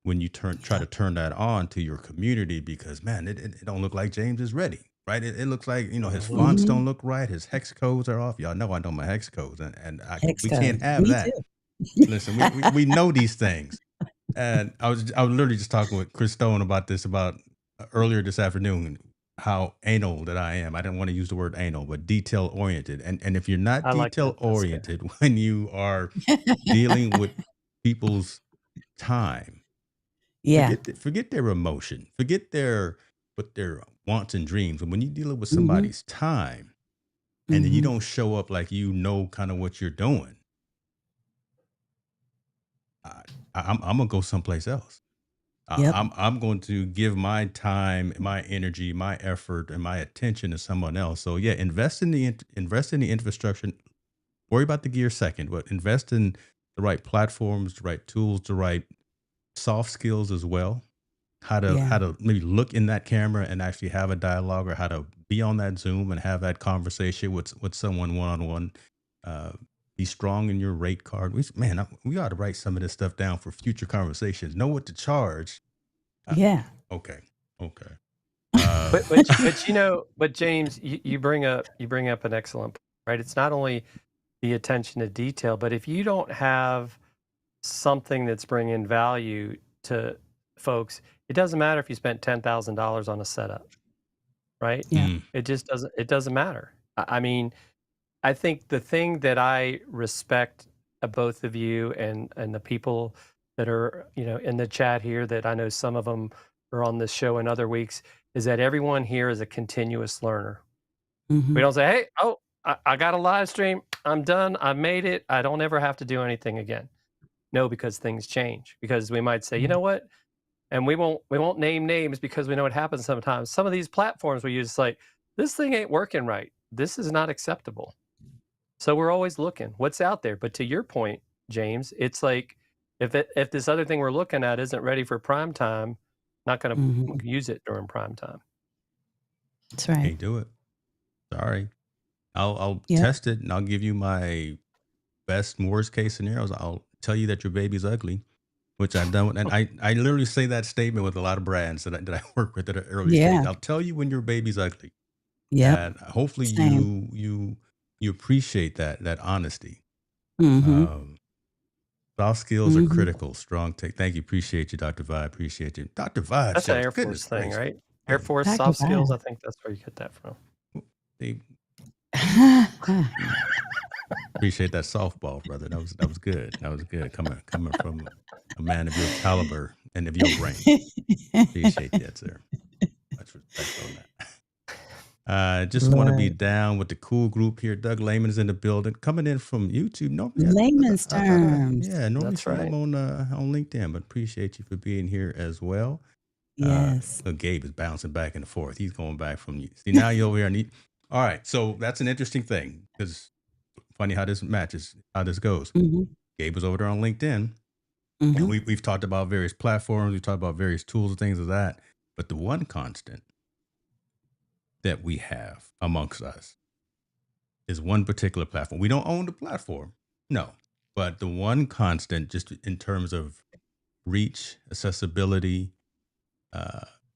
when you try to turn that on to your community, because man, it don't look like James is ready, right? It looks like, his fonts don't look right, his hex codes are off. Y'all know I know my hex codes, and we can't have Me that. too. Listen, we know these things. And I was literally just talking with Chris Stone about this earlier this afternoon, how anal that I am. I didn't want to use the word anal, but detail oriented. And if you're not I like that. detail oriented when you are dealing with people's time, Yeah. forget their emotion, forget their wants and dreams. And when you're dealing with somebody's time, and then you don't show up like kind of what you're doing, I'm gonna go someplace else. Yep. I'm going to give my time, my energy, my effort, and my attention to someone else. So yeah, invest in the infrastructure. Worry about the gear second, but invest in the right platforms, the right tools, the right soft skills as well. How to maybe look in that camera and actually have a dialogue, or how to be on that Zoom and have that conversation with someone one-on-one. Be strong in your rate card. We ought to write some of this stuff down for future conversations. Know what to charge. Yeah. Okay. But James, you bring up an excellent point, right? It's not only the attention to detail, but if you don't have something that's bringing value to folks, it doesn't matter if you spent $10,000 on a setup, right? Yeah. It just doesn't matter. I mean, I think the thing that I respect both of you and the people that are, in the chat here, that I know some of them are on this show in other weeks, is that everyone here is a continuous learner. We don't say, hey, I got a live stream, I'm done, I made it, I don't ever have to do anything again. No, because things change. Because we might say, you know what? And we won't name names because we know what happens sometimes. Some of these platforms we use, like, this thing ain't working right. This is not acceptable. So we're always looking what's out there. But to your point, James, it's like if this other thing we're looking at isn't ready for prime time, not going to use it during prime time. That's right. Can't do it. Sorry. I'll test it, and I'll give you my best and worst case scenarios. I'll tell you that your baby's ugly, which I've done. And I literally say that statement with a lot of brands that I work with at an early stage. I'll tell you when your baby's ugly. Yeah. And hopefully Same. you appreciate that honesty. Mm-hmm. Soft skills are critical. Strong take. Thank you. Appreciate you, Dr. Vibe. Appreciate you. Dr. Vibe. That's an shows. Air Goodness Force thing, gracious. right? Air Force Dr. soft skills. Vibe. I think that's where you get that from. Appreciate that softball, brother. That was good. That was good. Coming from a man of your caliber and of your range. Appreciate that, sir. Much respect on that. Just want to be down with the cool group here. Doug Lehman is in the building, coming in from YouTube. Normally, Layman's terms. normally That's see him right. on LinkedIn, but appreciate you for being here as well. Yes. Gabe is bouncing back and forth. He's going back from you. See, now you're over here. All right, so that's an interesting thing, because funny how this matches, how this goes. Mm-hmm. Gabe was over there on LinkedIn, and Mm-hmm. we've talked about various platforms, we've talked about various tools and things of that. But the one constant that we have amongst us is one particular platform. We don't own the platform, no, but the one constant, just in terms of reach, accessibility,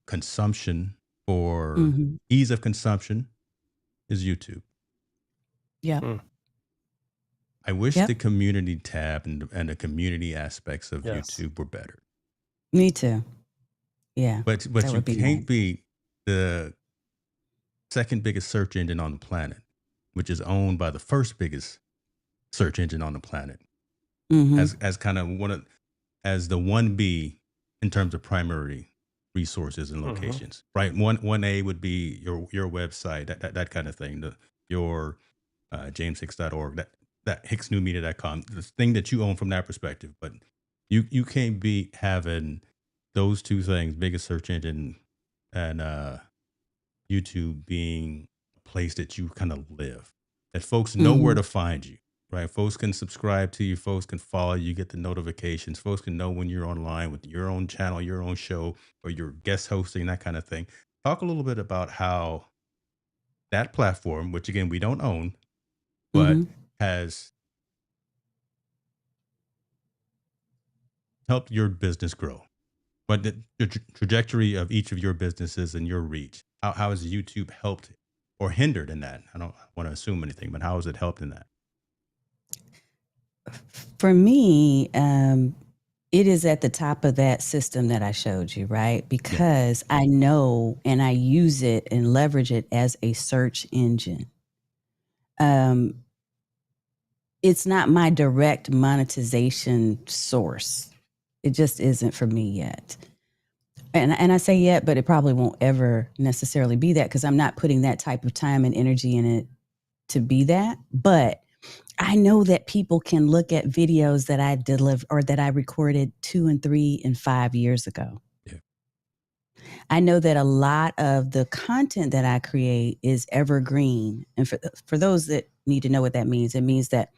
consumption, or Mm-hmm. ease of consumption, is YouTube. Yep. Mm. I wish Yep. the community tab and the community aspects of Yes. YouTube were better. Me too. Yeah. But That you would be can't nice. beat the second biggest search engine on the planet, which is owned by the first biggest search engine on the planet, Mm-hmm. as kind of as the 1B in terms of primary resources and Mhm. locations. Right? 1A would be your website, that kind of thing. Your 𝐷𝐉𝐸.org, that 𝐷𝐿𝐼𝐒𝑘𝑠newmedia.com, the thing that you own from that perspective. But you can't beat having those two things, biggest search engine and YouTube, being a place that you kind of live, that folks know where Mm-hmm. to find you, right? Folks can subscribe to you, folks can follow you, get the notifications, folks can know when you're online with your own channel, your own show, or your guest hosting, that kind of thing. Talk a little bit about how that platform, which again we don't own, but Mm-hmm. has helped your business grow. But the trajectory of each of your businesses and your reach, how has YouTube helped or hindered in that? I don't want to assume anything, but how has it helped in that? For me, it is at the top of that system that I showed you, right? Because I know and I use it and leverage it as a search engine. It's not my direct monetization source. It just isn't for me yet. And I say yet, but it probably won't ever necessarily be that, because I'm not putting that type of time and energy in it to be that. But I know that people can look at videos that I deliver or that I recorded 2 and 3 and 5 years ago. Yeah. I know that a lot of the content that I create is evergreen. And for those that need to know what that means, it means that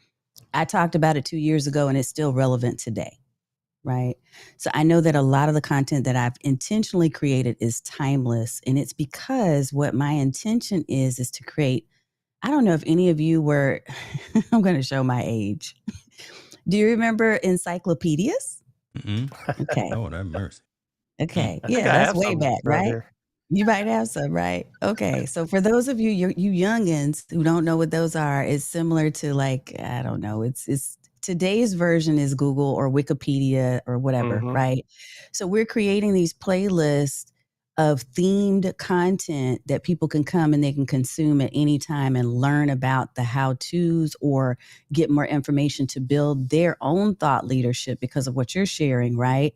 I talked about it 2 years ago and it's still relevant today, right? So I know that a lot of the content that I've intentionally created is timeless. And it's because what my intention is to create, I don't know if any of you were, I'm going to show my age. Do you remember encyclopedias? Okay. Oh, that mercy. Okay. I think Yeah, I that's have way some back, right right? here. You might have some, right? Okay. So for those of you youngins who don't know what those are, it's similar to, like, I don't know, it's today's version is Google or Wikipedia or whatever, Mhm. right? So we're creating these playlists of themed content that people can come and they can consume at any time and learn about the how-tos or get more information to build their own thought leadership because of what you're sharing, right?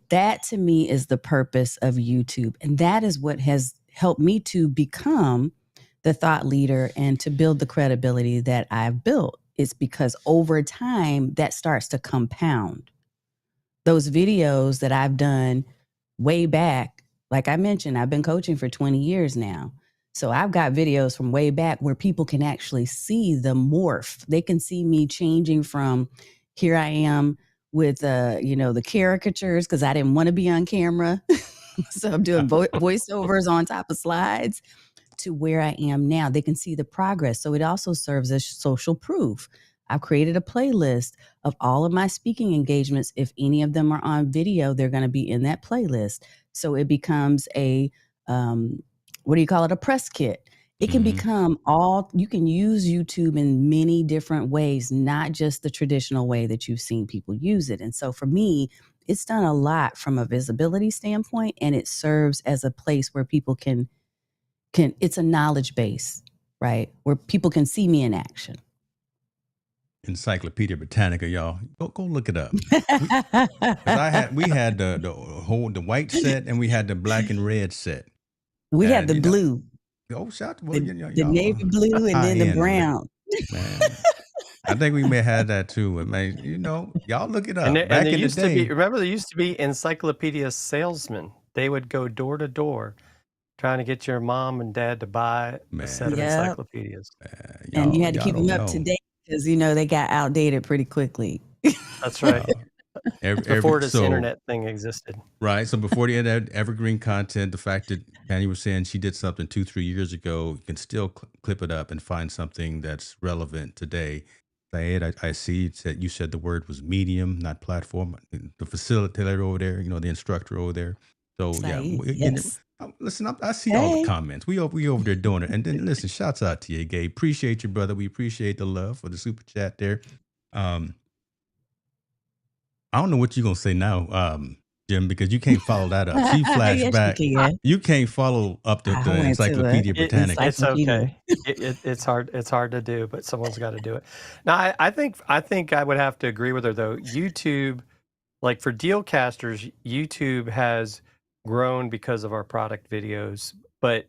That to me is the purpose of YouTube. And that is what has helped me to become the thought leader and to build the credibility that I've built. It's because over time that starts to compound. Those videos that I've done way back, like I mentioned, I've been coaching for 20 years now. So I've got videos from way back where people can actually see the morph. They can see me changing from, here I am with the caricatures because I didn't want to be on camera. So I'm doing voiceovers on top of slides, to where I am now. They can see the progress. So it also serves as social proof. I've created a playlist of all of my speaking engagements. If any of them are on video, they're going to be in that playlist. So it becomes a, a press kit. It can become you can use YouTube in many different ways, not just the traditional way that you've seen people use it. And so for me, it's done a lot from a visibility standpoint, and it serves as a place where people can it's a knowledge base, right? Where people can see me in action. Encyclopedia Britannica, y'all. Go look it up. We had the white set and we had the black and red set. We had the blue. Shout to The y'all navy blue and then the brown. Man. I think we may have that too. But man, y'all look it up. And Back there in the used day, to be, remember, there used to be encyclopedia salesmen. They would go door to door trying to get your mom and dad to buy a set of Man, Yep. encyclopedias. And you had to y'all keep them don't up to know. date because, they got outdated pretty quickly. That's right. Before this So internet thing existed. right. So before the evergreen content, the fact that Tanya was saying she did something 2-3 years ago, you can still clip it up and find something that's relevant today. Syed, I see you said the word was medium, not platform. The facilitator over there, the instructor over there. So yeah, Saeed, yes. listen, I see all the Hey. comments. We over there doing it. And then listen, shouts out to you, Gabe. Appreciate you, brother. We appreciate the love for the super chat there. I don't know what you're gonna say now, Jim, because you can't follow that up. She flashed Yes, you back. can. You can't follow up the I went to Encyclopedia a Britannica. It's encyclopedia. okay. It's hard. It's hard to do, but someone's got to do it. Now, I think I would have to agree with her though. YouTube, like for Dealcasters, YouTube has grown because of our product videos. But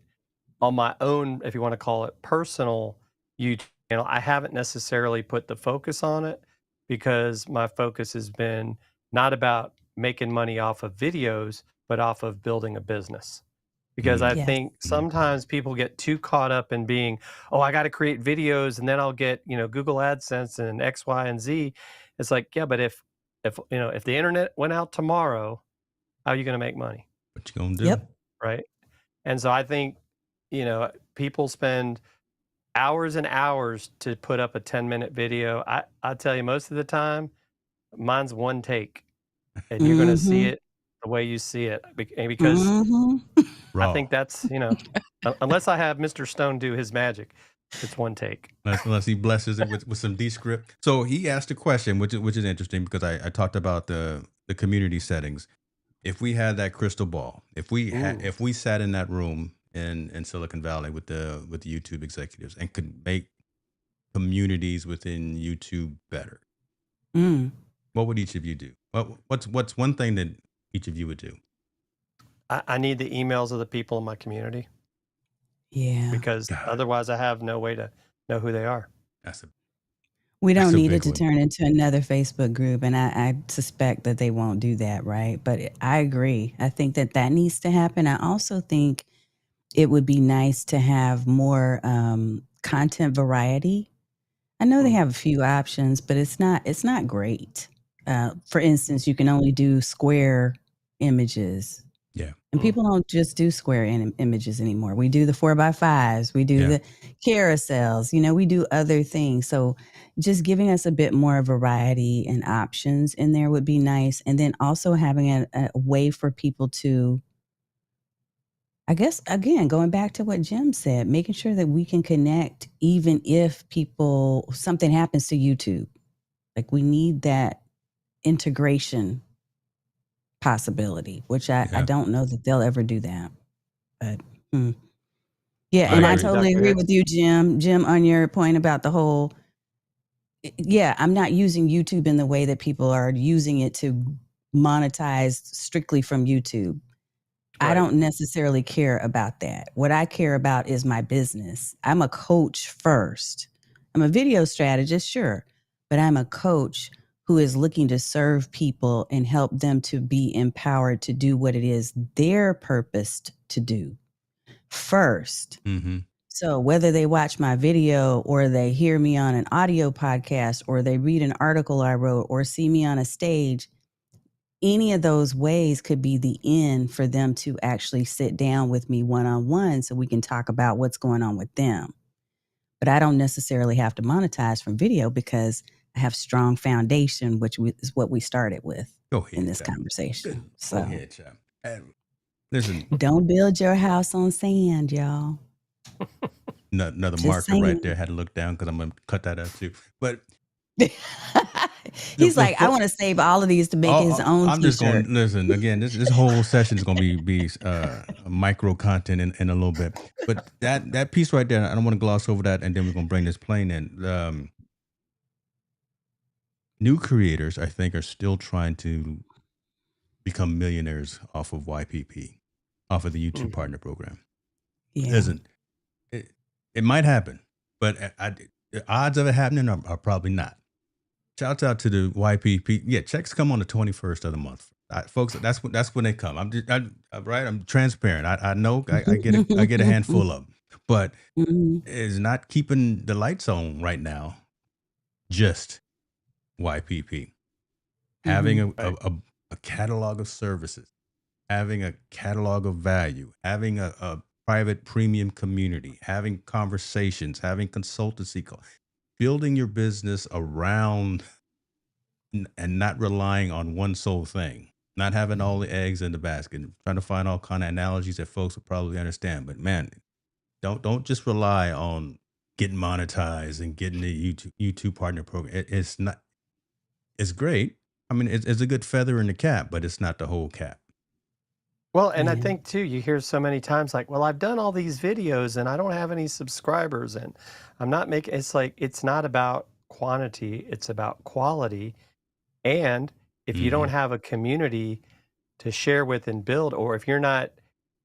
on my own, if you want to call it personal YouTube channel, I haven't necessarily put the focus on it because my focus has been not about making money off of videos, but off of building a business. Because I Mm, Yes. think sometimes people get too caught up in being, oh, I got to create videos and then I'll get, Google AdSense and X, Y, and Z. It's like, yeah, but if the internet went out tomorrow, how are you going to make money? what you gonna do? Yep. Right. And so I think, people spend hours and hours to put up a 10-minute video. I tell you, most of the time, mine's one take, and you're going to see Mhm. it the way you see it. And because Mhm. I Raw. think that's, unless I have Mr. Stone do his magic, it's one take. Unless he blesses it with some descript. So he asked a question, which is interesting because I talked about the community settings. If we had that crystal ball, if we sat in that room in Silicon Valley with the YouTube executives and could make communities within YouTube better, Mm. what would each of you do? What's one thing that each of you would do? I need the emails of the people in my community Yeah. because God, otherwise I have no way to know who they are. We That's don't a need it big to one. turn into another Facebook group, and I suspect that they won't do that, right? But I agree. I think that needs to happen. I also think it would be nice to have more content variety. I know they have a few options, but it's not great. For instance, you can only do square images. Yeah. And people don't just do square images anymore. We do the 4x5s, we do the carousels, we do other things. So just giving us a bit more variety and options in there would be nice. And then also having a way for people to, I guess, again, going back to what Jim said, making sure that we can connect even if something happens to YouTube. Like we need that integration possibility, which I don't know that they'll ever do that. But yeah, I and I agree. totally Dr. agree Hicks. with you, Jim. Jim, on your point about the whole, I'm not using YouTube in the way that people are using it to monetize strictly from YouTube. I Right. don't necessarily care about that. What I care about is my business. I'm a coach first. I'm a video strategist, sure, but I'm a coach who is looking to serve people and help them to be empowered to do what it is they're purposed to do first. Mm-hmm. So whether they watch my video or they hear me on an audio podcast or they read an article I wrote or see me on a stage, any of those ways could be the end for them to actually sit down with me one-on-one so we can talk about what's going on with them. But I don't necessarily have to monetize from video because I have strong foundation, which is what we started with in this conversation. So Go ahead, Chap. Listen, don't build your house on sand, y'all. another Just marker right saying. there. Had to look down because I'm gonna cut that up too. But He's like, I want to save all of these to make his own I'm just t-shirt. going to listen again. This whole session is going to be micro content in a little bit. But that piece right there, I don't want to gloss over that. And then we're going to bring this plane in. New creators, I think, are still trying to become millionaires off of YPP, off of the YouTube Partner Program. Yeah. Listen, it might happen, but the odds of it happening are probably not. Shouts out to the YPP. Yeah, checks come on the 21st of the month. folks, that's when they come. Right. I'm transparent. I know I get a handful of them, but Mhm. it's not keeping the lights on right now. Just YPP having Mhm. a catalog of services, having a catalog of value, having a private premium community, having conversations, having consultancy, building your business around and not relying on one sole thing, not having all the eggs in the basket, trying to find all kind of analogies that folks will probably understand. But man, don't just rely on getting monetized and getting the YouTube partner program. It's not. It's great. I mean, it's a good feather in the cap, but it's not the whole cap. Well, and I Yeah. think too, you hear so many times like, well, I've done all these videos and I don't have any subscribers and I'm not making, it's like, it's not about quantity, it's about quality. And if you don't Hmm. have a community to share with and build, or if you're not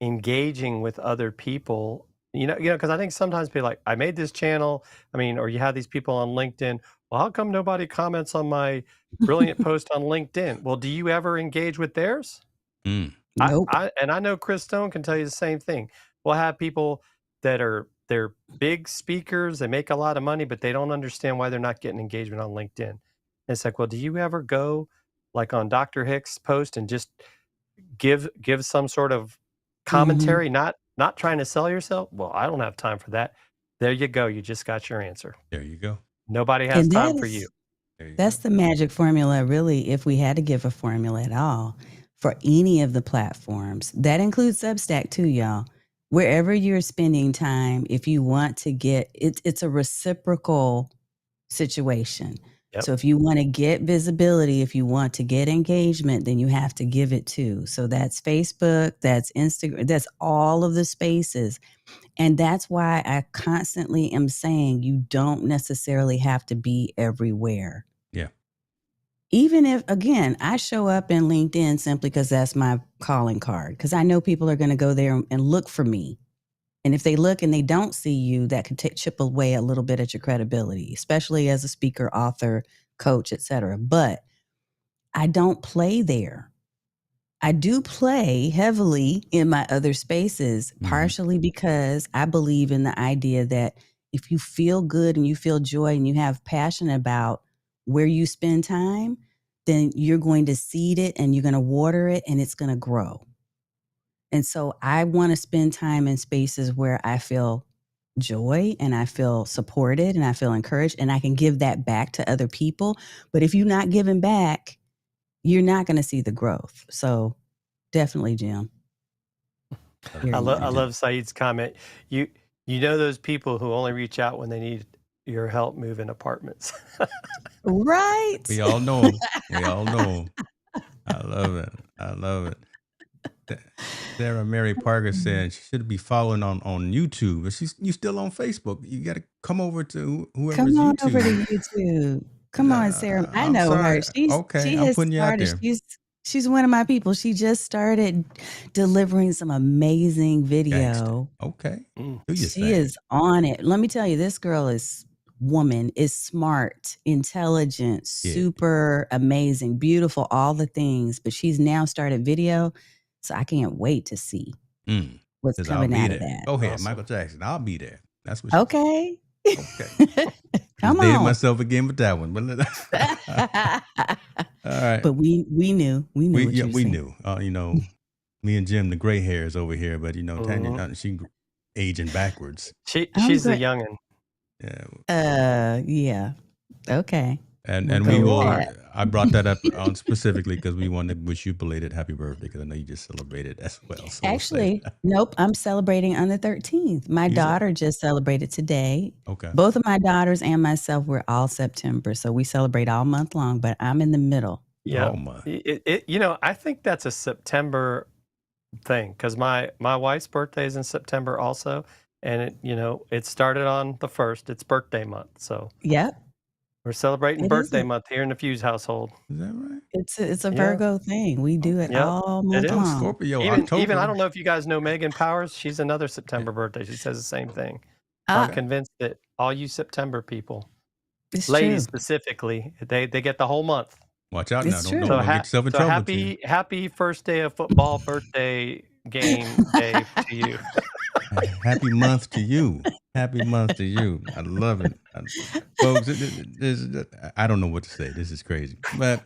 engaging with other people, because I think sometimes people like, I made this channel. I mean, or you have these people on LinkedIn. Well, how come nobody comments on my brilliant post on LinkedIn? Well, do you ever engage with theirs? Mm. Nope. I know Chris Stone can tell you the same thing. We'll have people they're big speakers, they make a lot of money, but they don't understand why they're not getting engagement on LinkedIn. And it's like, well, do you ever go like on Dr. Hick's post and just give some sort of Mhm. commentary, not trying to sell yourself? Well, I don't have time for that. There you go. You just got your answer. There you go. Nobody has And time for you. There you that's go. the magic formula, really, if we had to give a formula at all for any of the platforms. That includes Substack too, y'all. Wherever you're spending time, if you want to get it's a reciprocal situation. Yep. So if you want to get visibility, if you want to get engagement, then you have to give it too. So that's Facebook, that's Instagram, that's all of the spaces. And that's why I constantly am saying you don't necessarily have to be everywhere. Yeah. Even if, again, I show up in LinkedIn simply because that's my calling card, because I know people are going to go there and look for me. And if they look and they don't see you, that could chip away a little bit at your credibility, especially as a speaker, author, coach, etc. But I don't play there. I do play heavily in my other spaces, partially because I believe in the idea that if you feel good and you feel joy and you have passion about where you spend time, then you're going to seed it and you're going to water it and it's going to grow. And so I want to spend time in spaces where I feel joy and I feel supported and I feel encouraged and I can give that back to other people. But if you're not giving back, you're not going to see the growth. So definitely, Jim. I Very much. love Saeed's comment. You know those people who only reach out when they need your help moving apartments. Right. We all know 'em. We all know 'em. I love it. I love it. Sarah Mary Parker said she should be following on YouTube, but you still on Facebook. You got to come over to whoever's Come on over to YouTube. YouTube. Come on, Sarah. I I'm know her. sorry. Okay, She I'm has putting you out started. there. She's one of my people. She just started delivering some amazing Gangsta. video. Okay. Mm. Do your She thing. is on it. Let me tell you, this girl is smart, intelligent, Yeah. super amazing, beautiful, all the things. But she's now started video. So I can't wait to see what's Because I'll coming be out of there. that. Go ahead, Awesome. Michael Jackson. I'll be there. That's what she said. Okay. Okay. Come Just dated on. myself again with that one. But all right. But we knew. We knew what you were we saying. knew. Me and Jim, the gray hairs over here, but Tanya, Mhm. she aging backwards. She's the great. youngin. Yeah. Yeah. Okay. And We'll we go with will. that. I brought that up on specifically because we want to wish you belated happy birthday because I know you just celebrated as well. So we'll say Actually, that. nope, I'm celebrating on the 13th. My You said- daughter just celebrated today. Okay. Both of my daughters and myself were all September, so we celebrate all month long, but I'm in the middle. Yeah. Oh my. I think that's a September thing because my wife's birthday is in September also, and it started on the 1st. It's birthday month, so Yep. we're celebrating It is birthday month here in the Fuse household. Is that right? It's a Yeah. Virgo thing. We do it Yep, all it month is. I'm long. Scorpio. Even October. I don't know if you guys know Megan Powers. She's another September birthday. She says the same thing. So I'm Okay. convinced that all you September people, It's ladies true. specifically, they get the whole month. Watch out now. It's Don't true. So, get yourself in so trouble, T. happy first day of football, birthday game day to you. Happy month to you. Happy month to you. I love it. Folks, I don't know what to say. This is crazy. But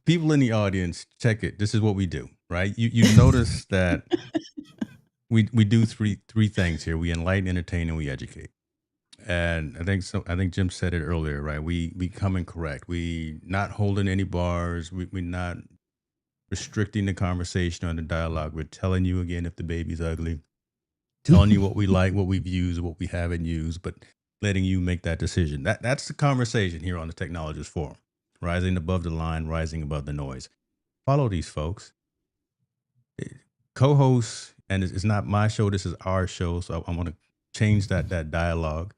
people in the audience, check it. This is what we do, right? You notice that we do three things here. We enlighten, entertain, and we educate. And I think Jim said it earlier, right? We come in correct. We not holding any bars. We not restricting the conversation or the dialogue. We're telling you again if the baby's ugly, telling you what we like, what we've used, what we haven't used, but letting you make that decision. That's the conversation here on the Technologist Forum. Rising above the line, rising above the noise. Follow these folks. Co-hosts, and it's not my show, this is our show, so I want to change that dialogue.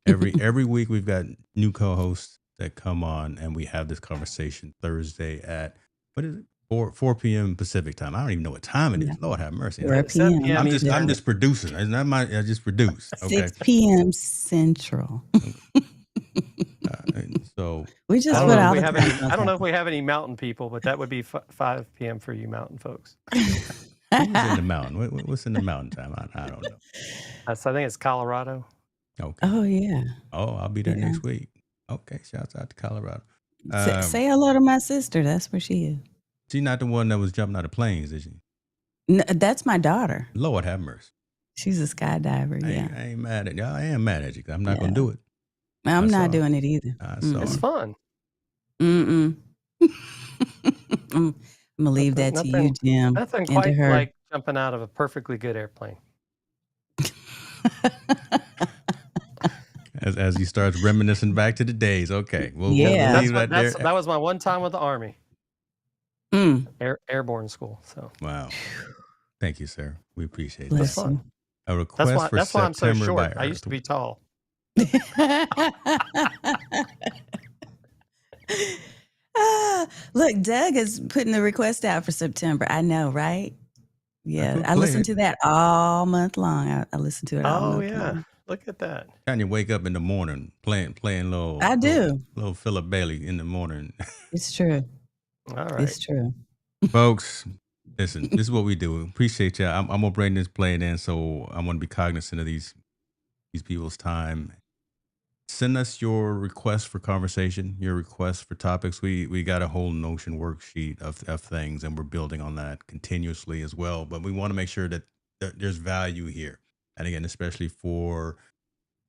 Every week we've got new co-hosts that come on and we have this conversation Thursday at, what is it? 4 p.m. Pacific time. I don't even know what time it is. Lord have mercy. 4 p.m. Yeah, I'm just producing. It's not my. I just produce. Okay. 6 p.m. Central. So We I just don't put know if all we the have time any. I don't know if we have any mountain people, but that would be 5 p.m. for you mountain folks. who's in the mountain? What's in the mountain time? I don't know. I think it's Colorado. Okay. Oh yeah. Oh, I'll be there Yeah. next week. Okay. Shouts out to Colorado. Say hello to my sister. That's where she is. She's not the one that was jumping out of planes, is she? No, that's my daughter. Lord have mercy. She's a skydiver. Yeah. I ain't mad at you. I am mad at you. I'm not gonna do it. I'm I saw not it. doing it either. I saw It's it. fun. I'm gonna leave that to you, Jim. Nothing and to quite her. like jumping out of a perfectly good airplane. As he starts reminiscing back to the days. Okay. We'll Yeah. leave that there. That was my one time with the Army, Mm, airborne school. So Wow. Thank you, sir. We appreciate bless that. fun. A request for That's why I'm so September short. by I used to be tall. you. Look, Doug is putting the request out for September. I know, right? Yeah, Who I listened played? to that all month long. I listened to it all Oh month yeah, long. look at that. Tanya wake up in the morning playing little. I do. Little Philip Bailey in the morning. It's true. All right. It's true. Folks, listen, this is what we do. Appreciate y'all. I'm gonna bring this playing in, so I want to be cognizant of these people's time. Send us your requests for conversation, your requests for topics. We got a whole Notion worksheet of things, and we're building on that continuously as well. But we want to make sure that there's value here, and again, especially for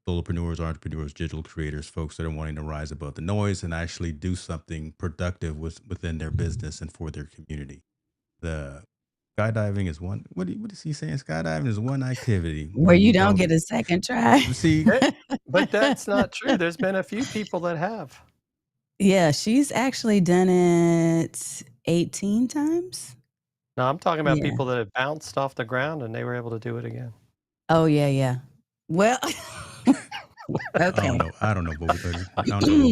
solopreneurs, entrepreneurs, digital creators, folks that are wanting to rise above the noise and actually do something productive within their business and for their community. The skydiving is one. What is he saying? Skydiving is one activity Where you don't get a second try. see. But that's not true. There's been a few people that have. Yeah, she's actually done it 18 times. No, I'm talking about Yeah. people that have bounced off the ground and they were able to do it again. Oh yeah. Well, okay. I don't know. But I don't know where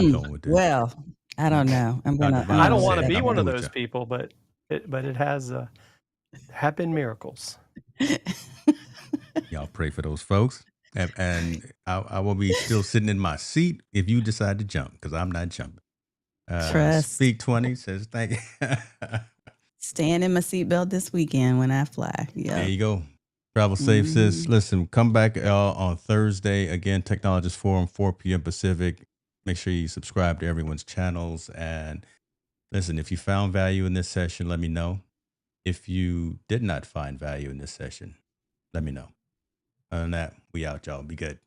we're going with this. Well, I don't know. I'm gonna. Dr. I Bob don't want to said be I'm one of gonna do those it. people, but it has have been miracles. Y'all pray for those folks. And I will be still sitting in my seat if you decide to jump, because I'm not jumping. Trust. Speak 20 says thank you. Staying in my seatbelt this weekend when I fly. Yeah. There you go. Travel safe, sis. Listen, come back on Thursday. Again, Technologist Forum, 4 p.m. Pacific. Make sure you subscribe to everyone's channels. And listen, if you found value in this session, let me know. If you did not find value in this session, let me know. Other than that, we out, y'all. Be good.